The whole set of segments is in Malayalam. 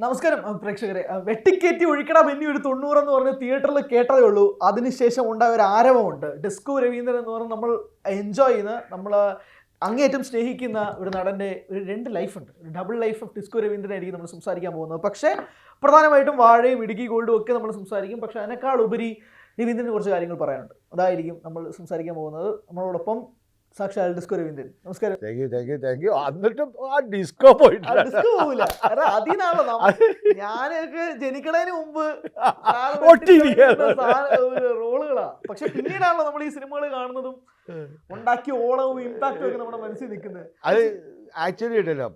നമസ്കാരം പ്രേക്ഷകരെ. വെട്ടിക്കേറ്റി ഒഴിക്കട ബെന്നി ഒരു 90 എന്ന് പറഞ്ഞ് തിയേറ്ററിൽ കേട്ടതേ ഉള്ളൂ. അതിനുശേഷം ഉണ്ടായ ഒരു ആരവമുണ്ട്. ഡിസ്കോ രവീന്ദ്രൻ എന്ന് പറഞ്ഞ് നമ്മൾ എൻജോയ് ചെയ്യുന്ന, നമ്മൾ അങ്ങേയറ്റം സ്നേഹിക്കുന്ന ഒരു നടൻ്റെ ഒരു 2 ലൈഫുണ്ട്. ഒരു ഡബിൾ ലൈഫ് ഓഫ് ഡിസ്കോ രവീന്ദ്രനായിരിക്കും നമ്മൾ സംസാരിക്കാൻ പോകുന്നത്. പക്ഷേ പ്രധാനമായിട്ടും വാഴയും ഇടുക്കി ഗോൾഡും ഒക്കെ നമ്മൾ സംസാരിക്കും. പക്ഷേ അതിനേക്കാൾ ഉപരി രവീന്ദ്രന് കുറച്ച് കാര്യങ്ങൾ പറയാനുണ്ട്. അതായിരിക്കും നമ്മൾ സംസാരിക്കാൻ പോകുന്നത്. നമ്മളോടൊപ്പം സാക്ഷാൽ ഡിസ്കോ രവീന്ദ്രൻ. നമസ്കാരം. Thank you. എന്നിട്ടും ആ ഡിസ്കോ പോയിട്ടില്ല. ഡിസ്കോ പോവില്ല. അതിനാണല്ലോ ഞാനൊക്കെ ജനിക്കണതിന് മുമ്പ് റോളുകളാ. പക്ഷെ പിന്നീടാണല്ലോ നമ്മൾ ഈ സിനിമകൾ കാണുന്നതും ഉണ്ടാക്കിയ ഓളവും ഇമ്പാക്റ്റും ഒക്കെ നമ്മുടെ മനസ്സിൽ നിൽക്കുന്നത്. അത് ആക്ച്വലി ഉണ്ടല്ലോ,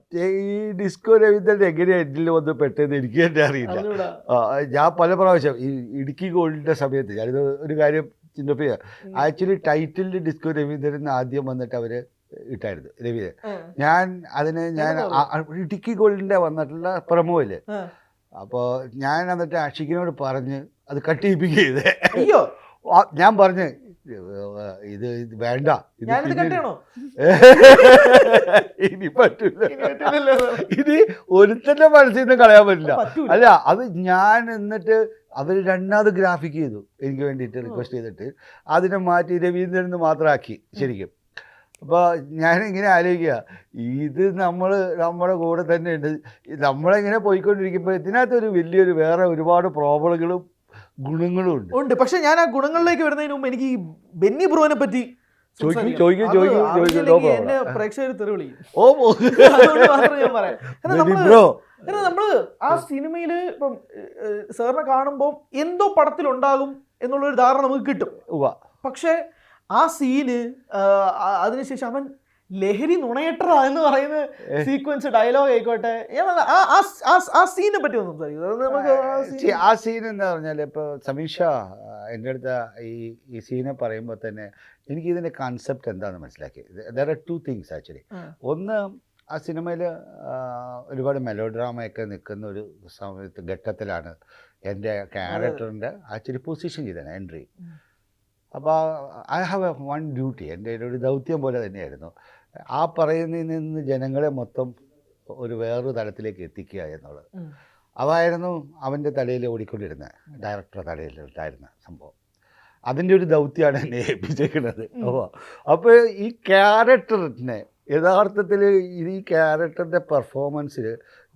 ഈ ഡിസ്കോ രവീന്ദ്രൻ എങ്ങനെയാണ് എന്നിൽ വന്ന് പെട്ടെന്ന് എനിക്ക് തന്നെ അറിയില്ല. ഞാൻ പല പ്രാവശ്യം ഈ ഇടുക്കി ഗോൾഡിന്റെ സമയത്ത് ഞാനിത് ഒരു കാര്യം ചിന്തപ്പിയ, ആക്ച്വലി ടൈറ്റിലിൽ ഡിസ്കോ രവീന്ദ്രൻ ആദ്യം വന്നിട്ട് അവര് ഇട്ടായിരുന്നു രവീന്ദ്രൻ. ഞാൻ ഇടുക്കി ഗോൾഡിന്റെ വന്നിട്ടുള്ള പ്രമോയില്. അപ്പോൾ ഞാൻ എന്നിട്ട് അഷിക്കിനോട് പറഞ്ഞ് അത് കട്ട് ചെയ്യിപ്പിക്കുക. അയ്യോ, ഞാൻ പറഞ്ഞ് ഇത് വേണ്ട, ഇനി പറ്റില്ല, ഇനി ഒരുത്തന്റെ മനസ്സിൽ നിന്ന് കളയാൻ പറ്റില്ല. അല്ല, അത് ഞാൻ എന്നിട്ട് അവർ രണ്ടാമത് ഗ്രാഫിക് ചെയ്തു എനിക്ക് വേണ്ടിയിട്ട്, റിക്വസ്റ്റ് ചെയ്തിട്ട് അതിനെ മാറ്റി രവീന്ദ്രൻ മാത്രമാക്കി ശരിക്കും. അപ്പോൾ ഞാനിങ്ങനെ ആലോചിക്കുക, ഇത് നമ്മുടെ കൂടെ തന്നെ ഉണ്ട്, നമ്മളിങ്ങനെ പോയിക്കൊണ്ടിരിക്കുമ്പോൾ ഇതിനകത്തൊരു വലിയൊരു വേറെ ഒരുപാട് പ്രോബ്ലങ്ങളും ഗുണങ്ങളും ഉണ്ട്. പക്ഷെ ഞാൻ ആ ഗുണങ്ങളിലേക്ക് വരുന്നതിന് മുമ്പ് എനിക്ക് ഈ ബെന്നി ബ്രോനെ പറ്റി എന്നെ പ്രേക്ഷകർ തെറിവിളി. ഞാൻ പറയാം, നമ്മള് ആ സിനിമയില് ഇപ്പം സാറിനെ കാണുമ്പോൾ എന്തോ പടത്തിലുണ്ടാകും എന്നുള്ളൊരു ധാരണ നമുക്ക് കിട്ടും. പക്ഷെ ആ സീന് അതിനുശേഷം അവൻ ലഹരി നുണയട്ടറ എന്ന് പറയുന്ന സീക്വൻസ് ഡയലോഗ് ആയിക്കോട്ടെ, ആ സീനെ പറ്റി ഒന്ന് സംസാരിക്കും. ആ സീൻ എന്താ പറഞ്ഞാൽ, ഇപ്പോൾ സമീഷ എൻ്റെ അടുത്ത് ഈ സീനെ പറയുമ്പോൾ തന്നെ എനിക്കിതിൻ്റെ കൺസെപ്റ്റ് എന്താണെന്ന് മനസ്സിലാക്കി. There are 2 things actually. ഒന്ന്, ആ സിനിമയിൽ ഒരുപാട് മെലോ ഡ്രാമയൊക്കെ നിൽക്കുന്ന ഒരു സമയത്ത് ഘട്ടത്തിലാണ് എൻ്റെ ക്യാരക്ടറിൻ്റെ ആക്ച്വലി പൊസിഷൻ ചെയ്തത് എൻട്രി. അപ്പോൾ I have A one duty, എൻ്റെ ഒരു ദൗത്യം പോലെ തന്നെയായിരുന്നു ആ പറയുന്നതിൽ നിന്ന് ജനങ്ങളെ മൊത്തം ഒരു വേറൊരു തലത്തിലേക്ക് എത്തിക്കുക എന്നുള്ളത്. അതായിരുന്നു അവൻ്റെ തലയിൽ ഓടിക്കൊണ്ടിരുന്നത്, ഡയറക്ടറുടെ തലയിലുണ്ടായിരുന്ന സംഭവം. അതിൻ്റെ ഒരു ദൗത്യമാണ് എന്നെ ഏൽപ്പിച്ചേക്കുന്നത്. അപ്പോൾ ഈ ക്യാരക്ടറിനെ യഥാർത്ഥത്തിൽ ഈ ക്യാരക്ടറിൻ്റെ പെർഫോമൻസിൽ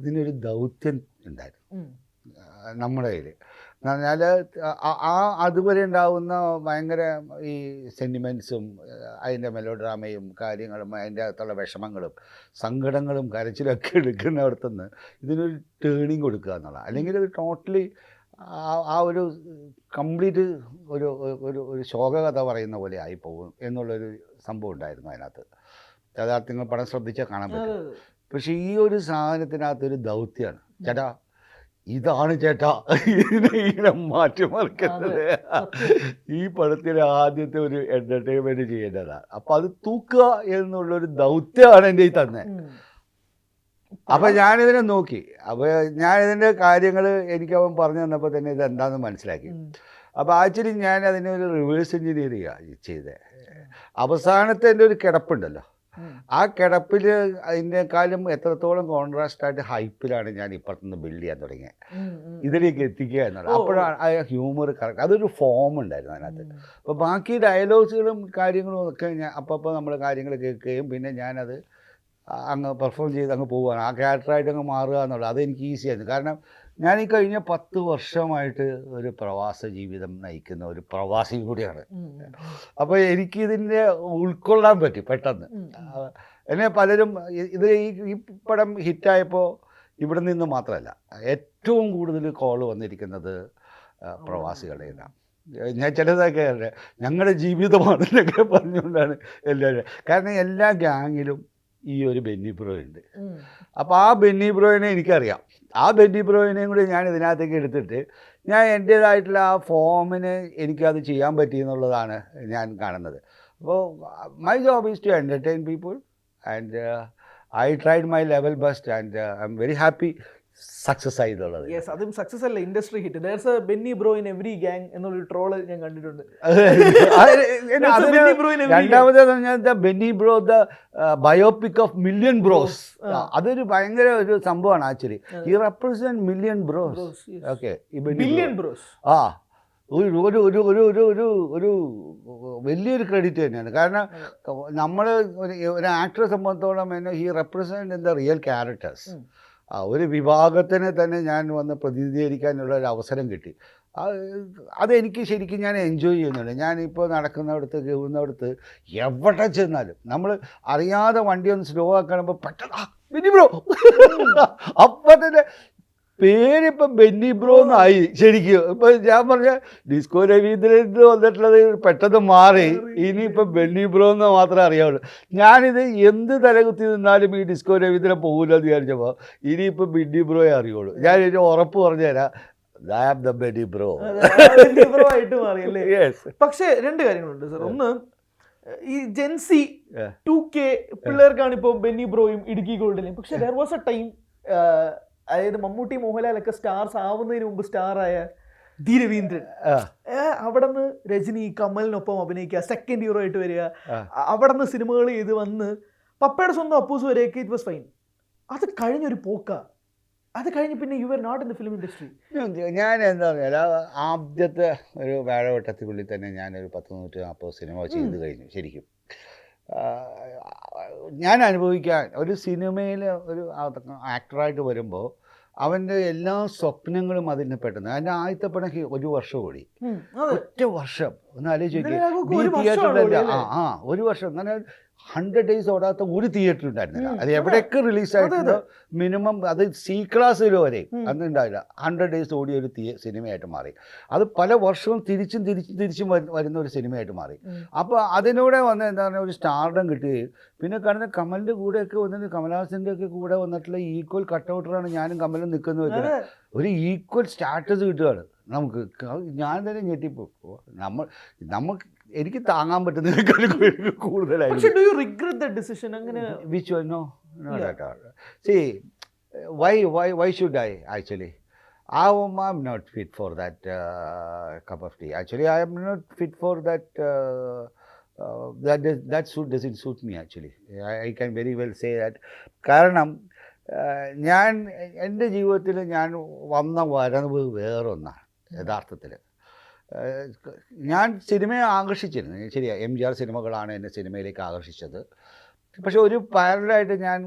ഇതിനൊരു ദൗത്യം ഉണ്ടായിരുന്നു നമ്മുടെ കയ്യിൽ. എന്ന് പറഞ്ഞാൽ അതുവരെ ഉണ്ടാകുന്ന ഭയങ്കര ഈ സെൻറ്റിമെൻറ്റ്സും അതിൻ്റെ മെലോ ഡ്രാമയും കാര്യങ്ങളും അതിൻ്റെ അകത്തുള്ള വിഷമങ്ങളും സങ്കടങ്ങളും കരച്ചിലൊക്കെ എടുക്കുന്നിടത്തുനിന്ന് ഇതിനൊരു ടേണിങ് കൊടുക്കുക എന്നുള്ളത്. അല്ലെങ്കിൽ ഇത് ടോട്ടലി ആ ഒരു കംപ്ലീറ്റ് ഒരു ഒരു ഒരു ശോകകഥ പറയുന്ന പോലെ ആയി പോകും എന്നുള്ളൊരു സംഭവം ഉണ്ടായിരുന്നു അതിനകത്ത്. യഥാർത്ഥങ്ങൾ പടം ശ്രദ്ധിച്ചാൽ കാണാൻ പറ്റും. പക്ഷേ ഈ ഒരു സാധനത്തിനകത്തൊരു ദൗത്യമാണ്, ചേട്ടാ ഇതാണ് ചേട്ടാ ഇതിനെ മാറ്റിമറിക്കുന്നത്. ഈ പടത്തിലെ ആദ്യത്തെ ഒരു എൻ്റർടൈൻമെൻറ്റ് ചെയ്യേണ്ടതാണ്. അപ്പം അത് തൂക്കുക എന്നുള്ളൊരു ദൗത്യമാണ് എൻ്റെ ഈ തന്നെ. അപ്പം ഞാനിതിനെ നോക്കി. അപ്പോൾ ഞാനിതിൻ്റെ കാര്യങ്ങൾ എനിക്ക് അവൻ പറഞ്ഞു തന്നപ്പോൾ തന്നെ ഇതെന്താണെന്ന് മനസ്സിലാക്കി. അപ്പോൾ ആക്ച്വലി ഞാൻ അതിനൊരു റിവേഴ്സ് എഞ്ചിനീയറിംഗ് ചെയ്തത്. അവസാനത്തെ എൻ്റെ ഒരു കിടപ്പുണ്ടല്ലോ, ആ കിടപ്പിൽ അതിനേക്കാളും എത്രത്തോളം കോൺട്രാസ്റ്റായിട്ട് ഹൈപ്പിലാണ് ഞാൻ ഇപ്പുറത്തുനിന്ന് ബിൽഡ് ചെയ്യാൻ തുടങ്ങിയത്, ഇതിലേക്ക് എത്തിക്കുക എന്നുള്ളത്. അപ്പോഴാണ് ആ ഹ്യൂമർ കറക്റ്റ്, അതൊരു ഫോം ഉണ്ടായിരുന്നു അതിനകത്ത്. അപ്പോൾ ബാക്കി ഡയലോഗ്സുകളും കാര്യങ്ങളും ഒക്കെ ഞാൻ അപ്പോൾ നമ്മൾ കാര്യങ്ങൾ കേൾക്കുകയും പിന്നെ ഞാനത് അങ്ങ് പെർഫോം ചെയ്ത് അങ്ങ് പോവുകയാണ്, ആ ക്യാരക്ടറായിട്ട് അങ്ങ് മാറുക എന്നുള്ളത്. അതെനിക്ക് ഈസിയായിരുന്നു. കാരണം ഞാൻ ഈ കഴിഞ്ഞ 10 വർഷമായിട്ട് ഒരു പ്രവാസ ജീവിതം നയിക്കുന്ന ഒരു പ്രവാസി കൂടിയാണ്. അപ്പോൾ എനിക്കിതിൻ്റെ ഉൾക്കൊള്ളാൻ പറ്റി പെട്ടെന്ന്. എന്നെ പലരും ഇത് ഈ പടം ഹിറ്റായപ്പോൾ ഇവിടെ നിന്ന് മാത്രമല്ല, ഏറ്റവും കൂടുതൽ കോൾ വന്നിരിക്കുന്നത് പ്രവാസികളുടെ ഇതാണ്. ഞാൻ ചിലതൊക്കെ ഞങ്ങളുടെ ജീവിതമാണെന്നൊക്കെ പറഞ്ഞുകൊണ്ടാണ് എല്ലാവരും. കാരണം എല്ലാ ഗ്യാങ്ങിലും ഈ ഒരു ബെന്നി ബ്രോ ഉണ്ട്. അപ്പോൾ ആ ബെന്നി ബ്രോയിനെ എനിക്കറിയാം. ആ ബെന്നി ബ്രോയിനെയും കൂടി ഞാൻ ഇതിനകത്തേക്ക് എടുത്തിട്ട് ഞാൻ എൻ്റേതായിട്ടുള്ള ആ ഫോമിന് എനിക്കത് ചെയ്യാൻ പറ്റി എന്നുള്ളതാണ് ഞാൻ കാണുന്നത്. അപ്പോൾ my job is to entertain people and I tried my level best and I am very happy. Success ആയിട്ടുള്ളത്. യെസ്, അതും സക്സസ് അല്ല, industry hit. There's a Benny bro in every gang എന്നൊരു ട്രോള് ഞാൻ കണ്ടിട്ടുണ്ട്. രണ്ടാമത് ഞാൻ Benny bro the biopic of million bros, അതൊരു ഭയങ്കര ഒരു സംഭവമാണ് ആക്ച്വലി. ഈ represent million bros. Okay, million bros ആ ഒരു ഒരു ഒരു ഒരു ഒരു ഒരു ഒരു വലിയൊരു ക്രെഡിറ്റ് തന്നെയാണ്. കാരണം നമ്മൾ ഒരു ആക്ടറെ സംബന്ധിച്ചോളം തന്നെ he represent in the real characters. ഒരു വിഭാഗത്തിനെ തന്നെ ഞാൻ വന്ന് പ്രതിനിധീകരിക്കാനുള്ള ഒരു അവസരം കിട്ടി. അതെനിക്ക് ശരിക്കും ഞാൻ എൻജോയ് ചെയ്യുന്നുണ്ട്. ഞാനിപ്പോൾ നടക്കുന്നിടത്ത് കയറുന്നിടത്ത് എവിടെ ചെന്നാലും നമ്മൾ അറിയാതെ വണ്ടി ഒന്ന് സ്ലോ ആക്കണമ്പോൾ പെട്ടെന്ന് ബെന്നി ബ്രോ അപ്പം തന്നെ പേരിപ്പം ബെന്നി ബ്രോ എന്നായി ശരിക്കും. ഇപ്പം ഞാൻ പറഞ്ഞ ഡിസ്കോ രവീന്ദ്രൻ വന്നിട്ടുള്ളത് പെട്ടെന്ന് മാറി, ഇനിയിപ്പം ബെന്നി ബ്രോ എന്ന് മാത്രമേ അറിയാവുള്ളൂ. ഞാനിത് എന്ത് തലകുത്തി നിന്നാലും ഈ ഡിസ്കോ രവീന്ദ്രൻ പോകില്ല എന്ന് വിചാരിച്ചപ്പോൾ ഇനിയിപ്പം ബെന്നി ബ്രോയെ അറിയുള്ളൂ. ഞാൻ ഇതിന് ഉറപ്പ് പറഞ്ഞു തരാം, ബെന്നി ബ്രോ ആയിട്ട് മാറിയല്ലേ. പക്ഷേ രണ്ട് കാര്യങ്ങളുണ്ട് സർ. ഒന്ന്, ഈ ജെൻസി 2K പിള്ളേർക്കാണ് ഇപ്പോൾ ബെന്നി ബ്രോയും ഇടുക്കി ഗോൾഡിനെയും. പക്ഷെ ദർ വാസ് എ ടൈം, അതായത് മമ്മൂട്ടി മോഹൻലാലൊക്കെ സ്റ്റാർസ് ആവുന്നതിന് മുമ്പ് സ്റ്റാറായ ധി രവീന്ദ്രൻ, അവിടെ നിന്ന് രജനി കമലിനൊപ്പം അഭിനയിക്കുക, സെക്കൻഡ് ഹീറോ ആയിട്ട് വരിക, അവിടെ നിന്ന് സിനിമകൾ ചെയ്ത് വന്ന് പപ്പയുടെ സ്വന്തം അപ്പൂസ് വരെയൊക്കെ ഇറ്റ് വാസ് ഫൈൻ. അത് കഴിഞ്ഞൊരു പോക്ക. അത് കഴിഞ്ഞ് പിന്നെ you are not in the film industry. ഞാൻ എന്താ പറഞ്ഞാൽ ആദ്യത്തെ ഒരു വാഴവട്ടത്തിനുള്ളിൽ തന്നെ ഞാനൊരു 140 സിനിമ ചെയ്ത് കഴിഞ്ഞു. ശരിക്കും ഞാൻ അനുഭവിക്കാൻ ഒരു സിനിമയിൽ ഒരു ആക്ടറായിട്ട് വരുമ്പോൾ അവൻ്റെ എല്ലാ സ്വപ്നങ്ങളും അതിന് പെട്ടെന്ന് അതിൻ്റെ ആദ്യത്തെ പടം 1 വർഷം ഓടി. ഒറ്റ വർഷം ഒന്ന് ആലോചിച്ച് തിയേറ്ററിലല്ല, ഒരു വർഷം. അങ്ങനെ 100 days ഓടാത്ത ഒരു തിയേറ്റർ ഉണ്ടായിരുന്നില്ല. അത് എവിടെയൊക്കെ റിലീസായിട്ടുണ്ടോ മിനിമം അത് സി ക്ലാസ്സിൽ വരെ അന്ന് ഉണ്ടായില്ല. 100 days ഓടിയ ഒരു സിനിമയായിട്ട് മാറി. അത് പല വർഷവും തിരിച്ചും വരുന്ന ഒരു സിനിമയായിട്ട് മാറി. അപ്പോൾ അതിലൂടെ വന്ന എന്താ പറയുക, ഒരു സ്റ്റാർഡം കിട്ടുകയും പിന്നെ കാണുന്ന കമലിൻ്റെ കൂടെയൊക്കെ വന്നിട്ട് കമൽഹാസൻ്റെ ഒക്കെ കൂടെ വന്നിട്ടുള്ള ഈക്വൽ കട്ടൗട്ടറാണ് ഞാനും കമലും നിൽക്കുന്നത് വെച്ചാൽ ഒരു ഈക്വൽ സ്റ്റാറ്റസ് കിട്ടുകയാണ് നമുക്ക്. ഞാൻ തന്നെ ഞെട്ടിപ്പോ നമുക്ക് എനിക്ക് താങ്ങാൻ പറ്റുന്നതിനേക്കാൾ കൂടുതലായിട്ട്. See, why should I actually? I'm not fit for that cup of tea. Actually, I am not fit for that. That suit doesn't suit me actually. I can very well say that. കാരണം ഞാൻ എൻ്റെ ജീവിതത്തിൽ ഞാൻ വരവ് വേറൊന്നാണ് യഥാർത്ഥത്തിൽ. ഞാൻ സിനിമയെ ആകർഷിച്ചിരുന്നു, ശരിയാണ്. MGR സിനിമകളാണ് എന്നെ സിനിമയിലേക്ക് ആകർഷിച്ചത്. പക്ഷെ ഒരു പാരലായിട്ട് ഞാൻ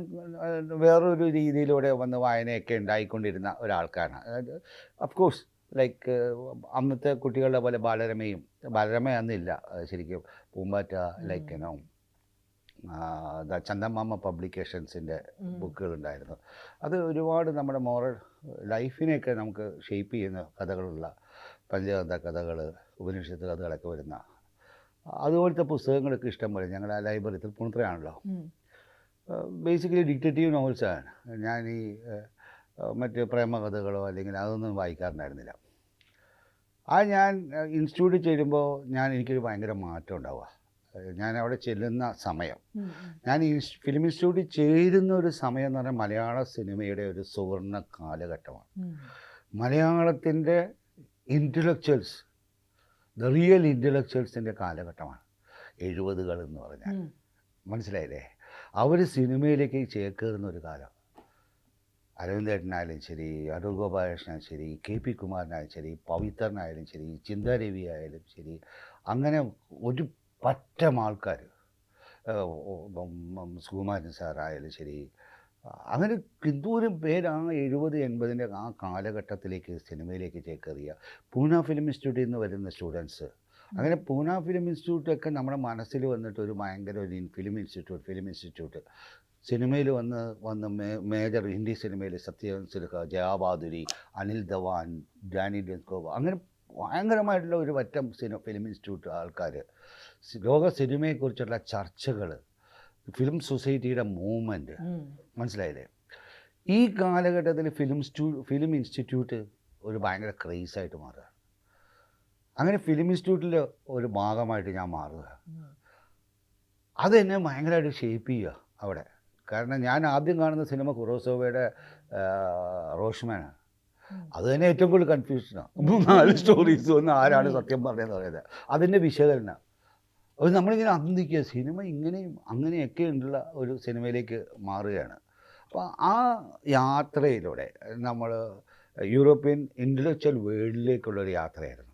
വേറൊരു രീതിയിലൂടെ വന്ന് വായനയൊക്കെ ഉണ്ടായിക്കൊണ്ടിരുന്ന ഒരാൾക്കാരാണ്. അതായത് അഫ്കോഴ്സ് ലൈക്ക് അന്നത്തെ കുട്ടികളുടെ പോലെ ബാലരമ അന്നില്ല ശരിക്കും. പൂമ്പാറ്റ, ലൈക്കനോ ചന്ദമാമ പബ്ലിക്കേഷൻസിൻ്റെ ബുക്കുകളുണ്ടായിരുന്നു. അത് ഒരുപാട് നമ്മുടെ മോറൽ ലൈഫിനെയൊക്കെ നമുക്ക് ഷെയ്പ്പ് ചെയ്യുന്ന കഥകളുള്ള പഞ്ചകഥ കഥകൾ, ഉപനിഷത്ത് കഥകളൊക്കെ വരുന്ന അതുപോലത്തെ പുസ്തകങ്ങളൊക്കെ ഇഷ്ടം പോലെ ഞങ്ങളുടെ ആ ലൈബ്രറി തൃപ്പൂണിത്തുറയാണല്ലോ. ബേസിക്കലി ഡിറ്റക്റ്റീവ് നോവൽസാണ്. ഞാൻ ഈ മറ്റ് പ്രേമകഥകളോ അല്ലെങ്കിൽ അതൊന്നും വായിക്കാറുണ്ടായിരുന്നില്ല. ഞാൻ ഇൻസ്റ്റിറ്റ്യൂട്ടിൽ ചേരുമ്പോൾ എനിക്കൊരു ഭയങ്കര മാറ്റം ഉണ്ടാവുക. ഞാൻ അവിടെ ചെല്ലുന്ന സമയം, ഞാൻ ഈ ഫിലിം ഇൻസ്റ്റിറ്റ്യൂട്ടിൽ ചേരുന്ന ഒരു സമയം എന്ന് പറഞ്ഞാൽ മലയാള സിനിമയുടെ ഒരു സുവർണ്ണ കാലഘട്ടമാണ്. മലയാളത്തിൻ്റെ ഇൻ്റലക്ച്വൽസ്, ദ റിയൽ ഇൻ്റലക്ച്വൽസിൻ്റെ കാലഘട്ടമാണ് 70s എന്ന് പറഞ്ഞാൽ. മനസ്സിലായില്ലേ? അവർ സിനിമയിലേക്ക് ചേക്കേറുന്ന ഒരു കാലം. അരവിന്ദേട്ടനായാലും ശരി, അടൂർ ഗോപാലകൃഷ്ണനായാലും ശരി, KP കുമാരനായാലും ശരി, പവിത്രനായാലും ശരി, ചിന്താരവി ആയാലും ശരി, അങ്ങനെ ഒരു പറ്റം ആൾക്കാർ, സുകുമാരൻ സാറായാലും ശരി, അങ്ങനെ എന്തോരം പേരാണ് 70-80 ആ കാലഘട്ടത്തിലേക്ക് സിനിമയിലേക്ക് ചേക്കേറിയ. പൂന ഫിലിം ഇൻസ്റ്റിറ്റ്യൂട്ടിൽ നിന്ന് വരുന്ന സ്റ്റുഡൻസ്. അങ്ങനെ പൂന ഫിലിം ഇൻസ്റ്റിറ്റ്യൂട്ടൊക്കെ നമ്മുടെ മനസ്സിൽ വന്നിട്ട് ഒരു ഭയങ്കര ഒരു ഫിലിം ഇൻസ്റ്റിറ്റ്യൂട്ട് സിനിമയിൽ വന്ന് മേജർ ഹിന്ദി സിനിമയിൽ സത്യൻ സിൽഹ, ജയാബാദുരി, അനിൽ ധവാൻ, ഡാനി ഡെൻസ്കോവ, അങ്ങനെ ഭയങ്കരമായിട്ടുള്ള ഒരു പറ്റം ഫിലിം ഇൻസ്റ്റിറ്റ്യൂട്ട് ആൾക്കാർ, ലോക സിനിമയെക്കുറിച്ചുള്ള ചർച്ചകൾ, ഫിലിം സൊസൈറ്റിയുടെ മൂവ്മെൻറ്റ്. മനസ്സിലായില്ലേ? ഈ കാലഘട്ടത്തിൽ ഫിലിം ഇൻസ്റ്റിറ്റ്യൂട്ട് ഒരു ഭയങ്കര ക്രേസായിട്ട് മാറുക. അങ്ങനെ ഫിലിം ഇൻസ്റ്റിറ്റ്യൂട്ടിൽ ഒരു ഭാഗമായിട്ട് ഞാൻ മാറുക. അതെന്നെ ഭയങ്കരമായിട്ട് ഷേപ്പ് ചെയ്യുക അവിടെ. കാരണം ഞാൻ ആദ്യം കാണുന്ന സിനിമ കുറോസോവയുടെ റോഷ്മാനാണ്. അത് തന്നെ ഏറ്റവും കൂടുതൽ കൺഫ്യൂഷനാണ്. 4 സ്റ്റോറീസ് ഒന്ന് ആരാണ് സത്യം പറഞ്ഞതെന്ന് പറയുന്നത്, അതിൻ്റെ വിശകലനം. അത് നമ്മളിങ്ങനെ അന്തിക്കുക, സിനിമ ഇങ്ങനെയും അങ്ങനെയൊക്കെ ഉള്ള ഒരു സിനിമയിലേക്ക് മാറുകയാണ്. അപ്പോൾ ആ യാത്രയിലൂടെ നമ്മൾ യൂറോപ്യൻ ഇൻ്റലക്ച്വൽ വേൾഡിലേക്കുള്ളൊരു യാത്രയായിരുന്നു.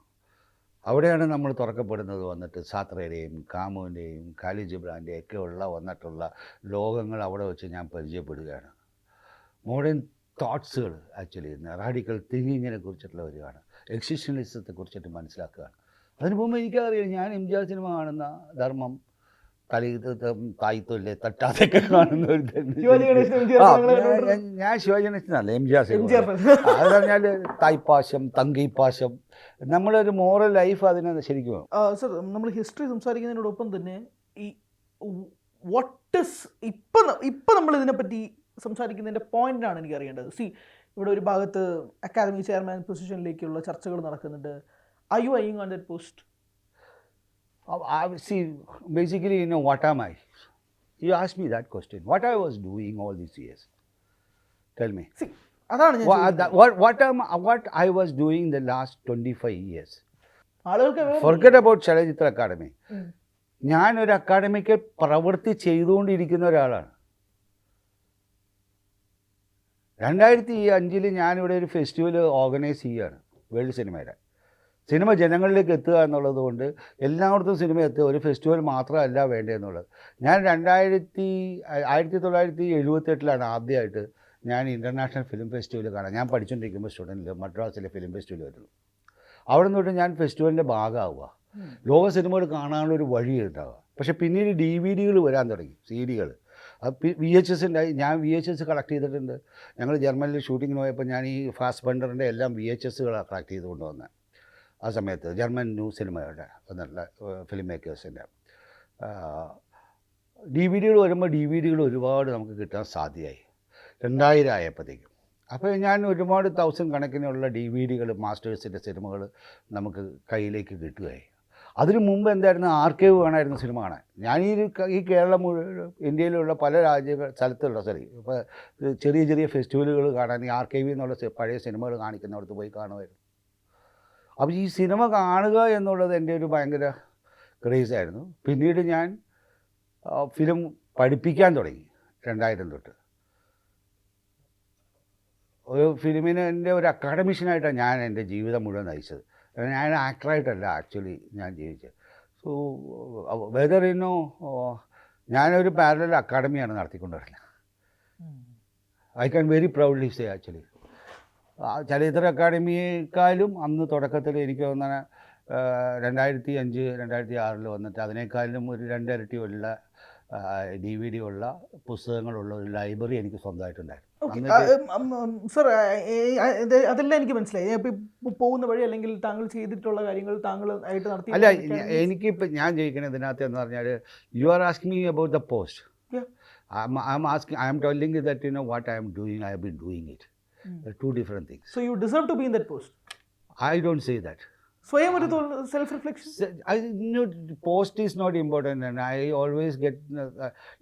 അവിടെയാണ് നമ്മൾ തുറക്കപ്പെടുന്നത്. വന്നിട്ട് സാത്രയുടെയും കാമുവിൻ്റെയും ഖാലിദ് ജിബ്രാൻ്റെയും ഒക്കെ വന്നിട്ടുള്ള ലോകങ്ങൾ അവിടെ വെച്ച് ഞാൻ പരിചയപ്പെടുകയാണ്. മോഡേൺ തോട്ട്സുകൾ ആക്ച്വലി റാഡിക്കൽ തിങ്കിങ്ങിനെ കുറിച്ചിട്ടുള്ള വരികയാണ്. എക്സിസ്റ്റൻഷ്യലിസത്തെ കുറിച്ചിട്ട് മനസ്സിലാക്കുകയാണ്. അതിന് മുമ്പ് എനിക്കറിയാം, ഞാൻ എംജിആർ സിനിമ കാണുന്ന ധർമ്മം, തായ്ത്തൊല്ലേ തട്ടാതൊക്കെ കാണുന്ന ഒരു ഞാൻ ശിവാജി ഗണേശനല്ല, എംജിആർ സിനിമ. അത് പറഞ്ഞാൽ തായ്പാശം, തങ്കൈപ്പാശം, നമ്മളൊരു മോറൽ ലൈഫ് അതിനെ ശരിക്കും. സർ, നമ്മൾ ഹിസ്റ്ററി സംസാരിക്കുന്നതിനോടൊപ്പം തന്നെ ഈ വാട്ട് ഇസ് ഇപ്പം നമ്മൾ ഇതിനെപ്പറ്റി സംസാരിക്കുന്നതിൻ്റെ പോയിന്റാണ് എനിക്ക് അറിയേണ്ടത്. ഇവിടെ ഒരു ഭാഗത്ത് അക്കാദമി ചെയർമാൻ പൊസിഷനിലേക്കുള്ള ചർച്ചകൾ നടക്കുന്നുണ്ട്. Are you eyeing on that post? See, basically, what am I? You asked me that question. What I was doing all these years? Tell me. അതാണ് what I was doing the last 25 years. ആളുകൾക്ക് Forget about ചലച്ചിത്ര അക്കാദമി. ഞാനൊരു അക്കാദമിക്ക് പ്രവൃത്തി ചെയ്തുകൊണ്ടിരിക്കുന്ന ഒരാളാണ്. 2005 ഞാനിവിടെ ഒരു ഫെസ്റ്റിവൽ ഓർഗനൈസ് ചെയ്യുകയാണ്, വേൾഡ് സിനിമയുടെ. സിനിമ ജനങ്ങളിലേക്ക് എത്തുക എന്നുള്ളത് കൊണ്ട് എല്ലായിടത്തും സിനിമ എത്തുക, ഒരു ഫെസ്റ്റിവൽ മാത്രമല്ല വേണ്ടതെന്നുള്ളത്. ഞാൻ 1978 ആദ്യമായിട്ട് ഞാൻ ഇൻ്റർനാഷണൽ ഫിലിം ഫെസ്റ്റിവൽ കാണാൻ. ഞാൻ പഠിച്ചുകൊണ്ടിരിക്കുമ്പോൾ സ്റ്റുഡൻറ്റിൽ മദ്രാസിലെ ഫിലിം ഫെസ്റ്റിവൽ വരുന്നു. അവിടെ നിന്നോട്ട് ഞാൻ ഫെസ്റ്റിവലിൻ്റെ ഭാഗമാവുക, ലോക സിനിമകൾ കാണാനുള്ളൊരു വഴി ഉണ്ടാവുക. പക്ഷേ പിന്നീട് DVD വരാൻ തുടങ്ങി, CD. അത് VHS ഉണ്ടായി. ഞാൻ VHS കളക്ട് ചെയ്തിട്ടുണ്ട്. ഞങ്ങൾ ജർമ്മനിൽ ഷൂട്ടിങ്ങിന് പോയപ്പോൾ ഞാൻ ഈ ഫാസ്റ്റ് ബണ്ടറിൻ്റെ എല്ലാം VHS കളക്ട് ചെയ്ത് കൊണ്ടുവന്നത്. ആ സമയത്ത് ജർമ്മൻ ന്യൂ സിനിമയുടെ എന്നുള്ള ഫിലിം മേക്കേഴ്സിൻ്റെ DVD വരുമ്പോൾ DVD ഒരുപാട് നമുക്ക് കിട്ടാൻ സാധ്യമായി. 2000 ആയപ്പോഴത്തേക്കും. അപ്പോൾ ഞാൻ ഒരുപാട് 1000 കണക്കിനുള്ള DVD മാസ്റ്റേഴ്സിൻ്റെ സിനിമകൾ നമുക്ക് കയ്യിലേക്ക് കിട്ടുകയായി. അതിനു മുമ്പ് എന്തായിരുന്നു, ആർക്കൈവ് വേണമായിരുന്നു സിനിമ കാണാൻ. ഞാൻ ഈ കേരളം മുഴുവൻ, ഇന്ത്യയിലുള്ള പല സ്ഥലത്തുള്ള ഇപ്പോൾ ചെറിയ ചെറിയ ഫെസ്റ്റിവലുകൾ കാണാൻ ഈ ആർക്കൈവിൽ നിന്നുള്ള പഴയ സിനിമകൾ കാണിക്കുന്നിടത്ത് പോയി കാണുമായിരുന്നു. അപ്പോൾ ഈ സിനിമ കാണുക എന്നുള്ളത് എൻ്റെ ഒരു ഭയങ്കര ക്രേസായിരുന്നു. പിന്നീട് ഞാൻ ഫിലിം പഠിപ്പിക്കാൻ തുടങ്ങി 2000 തൊട്ട്. ഒരു ഫിലിമിന് എൻ്റെ ഒരു അക്കാഡമിഷ്യനായിട്ടാണ് ഞാൻ എൻ്റെ ജീവിതം മുഴുവൻ നയിച്ചത്. ഞാൻ ആക്ടറായിട്ടല്ല ആക്ച്വലി ഞാൻ ജീവിച്ചത്. സോ വെദർ ഞാനൊരു പാരലൽ അക്കാഡമിയാണ് നടത്തിക്കൊണ്ടിരുന്നത്. I can very proudly say actually. ചലച്ചിത്ര അക്കാദമിയേക്കാളും അന്ന് തുടക്കത്തിൽ എനിക്ക് തോന്നുന്ന 2005, 2006 വന്നിട്ട് അതിനേക്കാളും ഒരു 2 ഇരട്ടി ഉള്ള DVD ഉള്ള പുസ്തകങ്ങളുള്ള ഒരു ലൈബ്രറി എനിക്ക് സ്വന്തമായിട്ടുണ്ടായിരുന്നു. സർ, അതെല്ലാം എനിക്ക് മനസ്സിലായി. പോകുന്ന വഴി അല്ലെങ്കിൽ താങ്കൾ ചെയ്തിട്ടുള്ള കാര്യങ്ങൾ താങ്കൾ ആയിട്ട് നടത്തി. അല്ല, എനിക്കിപ്പോൾ ഞാൻ ചോദിക്കുന്നത് ഇതിനകത്ത് എന്ന് പറഞ്ഞാൽ, you are asking me about the post. I am telling you that what I am doing, I have been doing it. Two different things. So you deserve to be in that post. I don't say that. സ്വയം ഒരു self reflection. Post is not important. And I always get.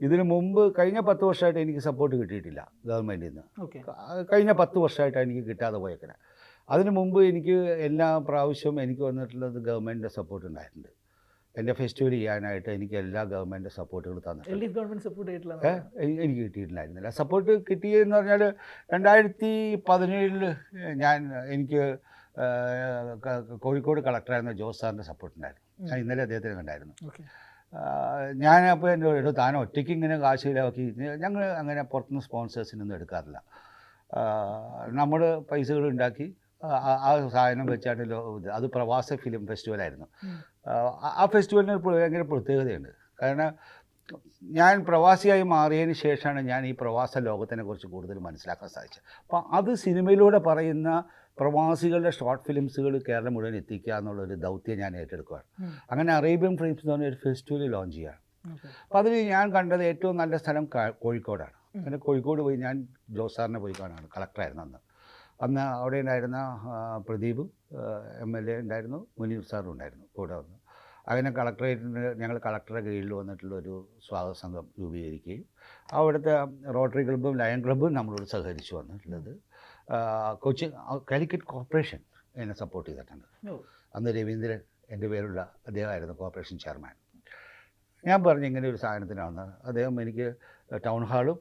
ഇതിനു മുമ്പ് കഴിഞ്ഞ 10 വർഷമായിട്ട് എനിക്ക് സപ്പോർട്ട് കിട്ടിയിട്ടില്ല ഗവൺമെൻറ്റിൽ നിന്ന്. കഴിഞ്ഞ 10 വർഷമായിട്ടാണ് എനിക്ക് കിട്ടാതെ പോയേക്കണേ. അതിനു മുമ്പ് എനിക്ക് എല്ലാ പ്രാവശ്യവും എനിക്ക് വന്നിട്ടുള്ളത് ഗവൺമെൻറ്റിൻ്റെ സപ്പോർട്ട് ഉണ്ടായിട്ടുണ്ട്. എൻ്റെ ഫെസ്റ്റിവൽ ചെയ്യാനായിട്ട് എനിക്ക് എല്ലാ ഗവൺമെൻറ് സപ്പോർട്ടുകളും തന്നിട്ടുണ്ട്. എനിക്ക് കിട്ടിയിട്ടുണ്ടായിരുന്നില്ല. സപ്പോർട്ട് കിട്ടിയെന്ന് പറഞ്ഞാൽ 2017 എനിക്ക് കോഴിക്കോട് കളക്ടറായിരുന്ന ജോസ് സാറിൻ്റെ സപ്പോർട്ട് ഉണ്ടായിരുന്നു. ഞാൻ ഇന്നലെ അദ്ദേഹത്തിന് കണ്ടായിരുന്നു. ഞാനപ്പോൾ എൻ്റെ താൻ ഒറ്റയ്ക്ക് ഇങ്ങനെ കാശ് ചിലവാക്കി, ഞങ്ങൾ അങ്ങനെ പുറത്തുനിന്ന് സ്പോൺസേഴ്സിനൊന്നും എടുക്കാറില്ല. നമ്മൾ പൈസകൾ ഉണ്ടാക്കി ആ സാധനം വെച്ചാണ്. അത് പ്രവാസ ഫിലിം ഫെസ്റ്റിവലായിരുന്നു. ആ ഫെസ്റ്റിവലിന് ഭയങ്കര പ്രത്യേകതയുണ്ട്. കാരണം ഞാൻ പ്രവാസിയായി മാറിയതിന് ശേഷമാണ് ഞാൻ ഈ പ്രവാസ ലോകത്തിനെക്കുറിച്ച് കൂടുതൽ മനസ്സിലാക്കാൻ സാധിച്ചത്. അപ്പോൾ അത് സിനിമയിലൂടെ പറയുന്ന പ്രവാസികളുടെ ഷോർട്ട് ഫിലിംസുകൾ കേരളം മുഴുവൻ എത്തിക്കുക എന്നുള്ളൊരു ദൗത്യം ഞാൻ ഏറ്റെടുക്കുകയാണ്. അങ്ങനെ അറേബ്യൻ ഫിലിംസ് എന്ന് പറഞ്ഞൊരു ഫെസ്റ്റിവൽ ലോഞ്ച് ചെയ്യുകയാണ്. അപ്പോൾ അതിന് ഞാൻ കണ്ടത് ഏറ്റവും നല്ല സ്ഥലം കോഴിക്കോടാണ്. അങ്ങനെ കോഴിക്കോട് പോയി ഞാൻ ജോസ് സാറിനെ പോയി കാണാണ്. കളക്ടറായിരുന്നു അന്ന് അവിടെ ഉണ്ടായിരുന്ന പ്രദീപ് MLA ഉണ്ടായിരുന്നു, മുനീർ സാറും ഉണ്ടായിരുന്നു കൂടെ വന്ന്. അങ്ങനെ കളക്ടറേറ്റിന് ഞങ്ങൾ കളക്ടറുടെ കീഴിൽ വന്നിട്ടുള്ളൊരു സ്വാഗത സംഘം രൂപീകരിക്കുകയും അവിടുത്തെ റോട്ടറി ക്ലബ്ബും ലയൺ ക്ലബ്ബും നമ്മളോട് സഹകരിച്ചു വന്നിട്ടുള്ളത്. കൊച്ചി കാലിക്കറ്റ് കോർപ്പറേഷൻ എന്നെ സപ്പോർട്ട് ചെയ്തിട്ടുണ്ട്. അന്ന് രവീന്ദ്രൻ എൻ്റെ പേരുള്ള അദ്ദേഹമായിരുന്നു കോർപ്പറേഷൻ ചെയർമാൻ. ഞാൻ പറഞ്ഞു ഇങ്ങനെ ഒരു സാധനത്തിനാണ്. അദ്ദേഹം എനിക്ക് ടൗൺ ഹാളും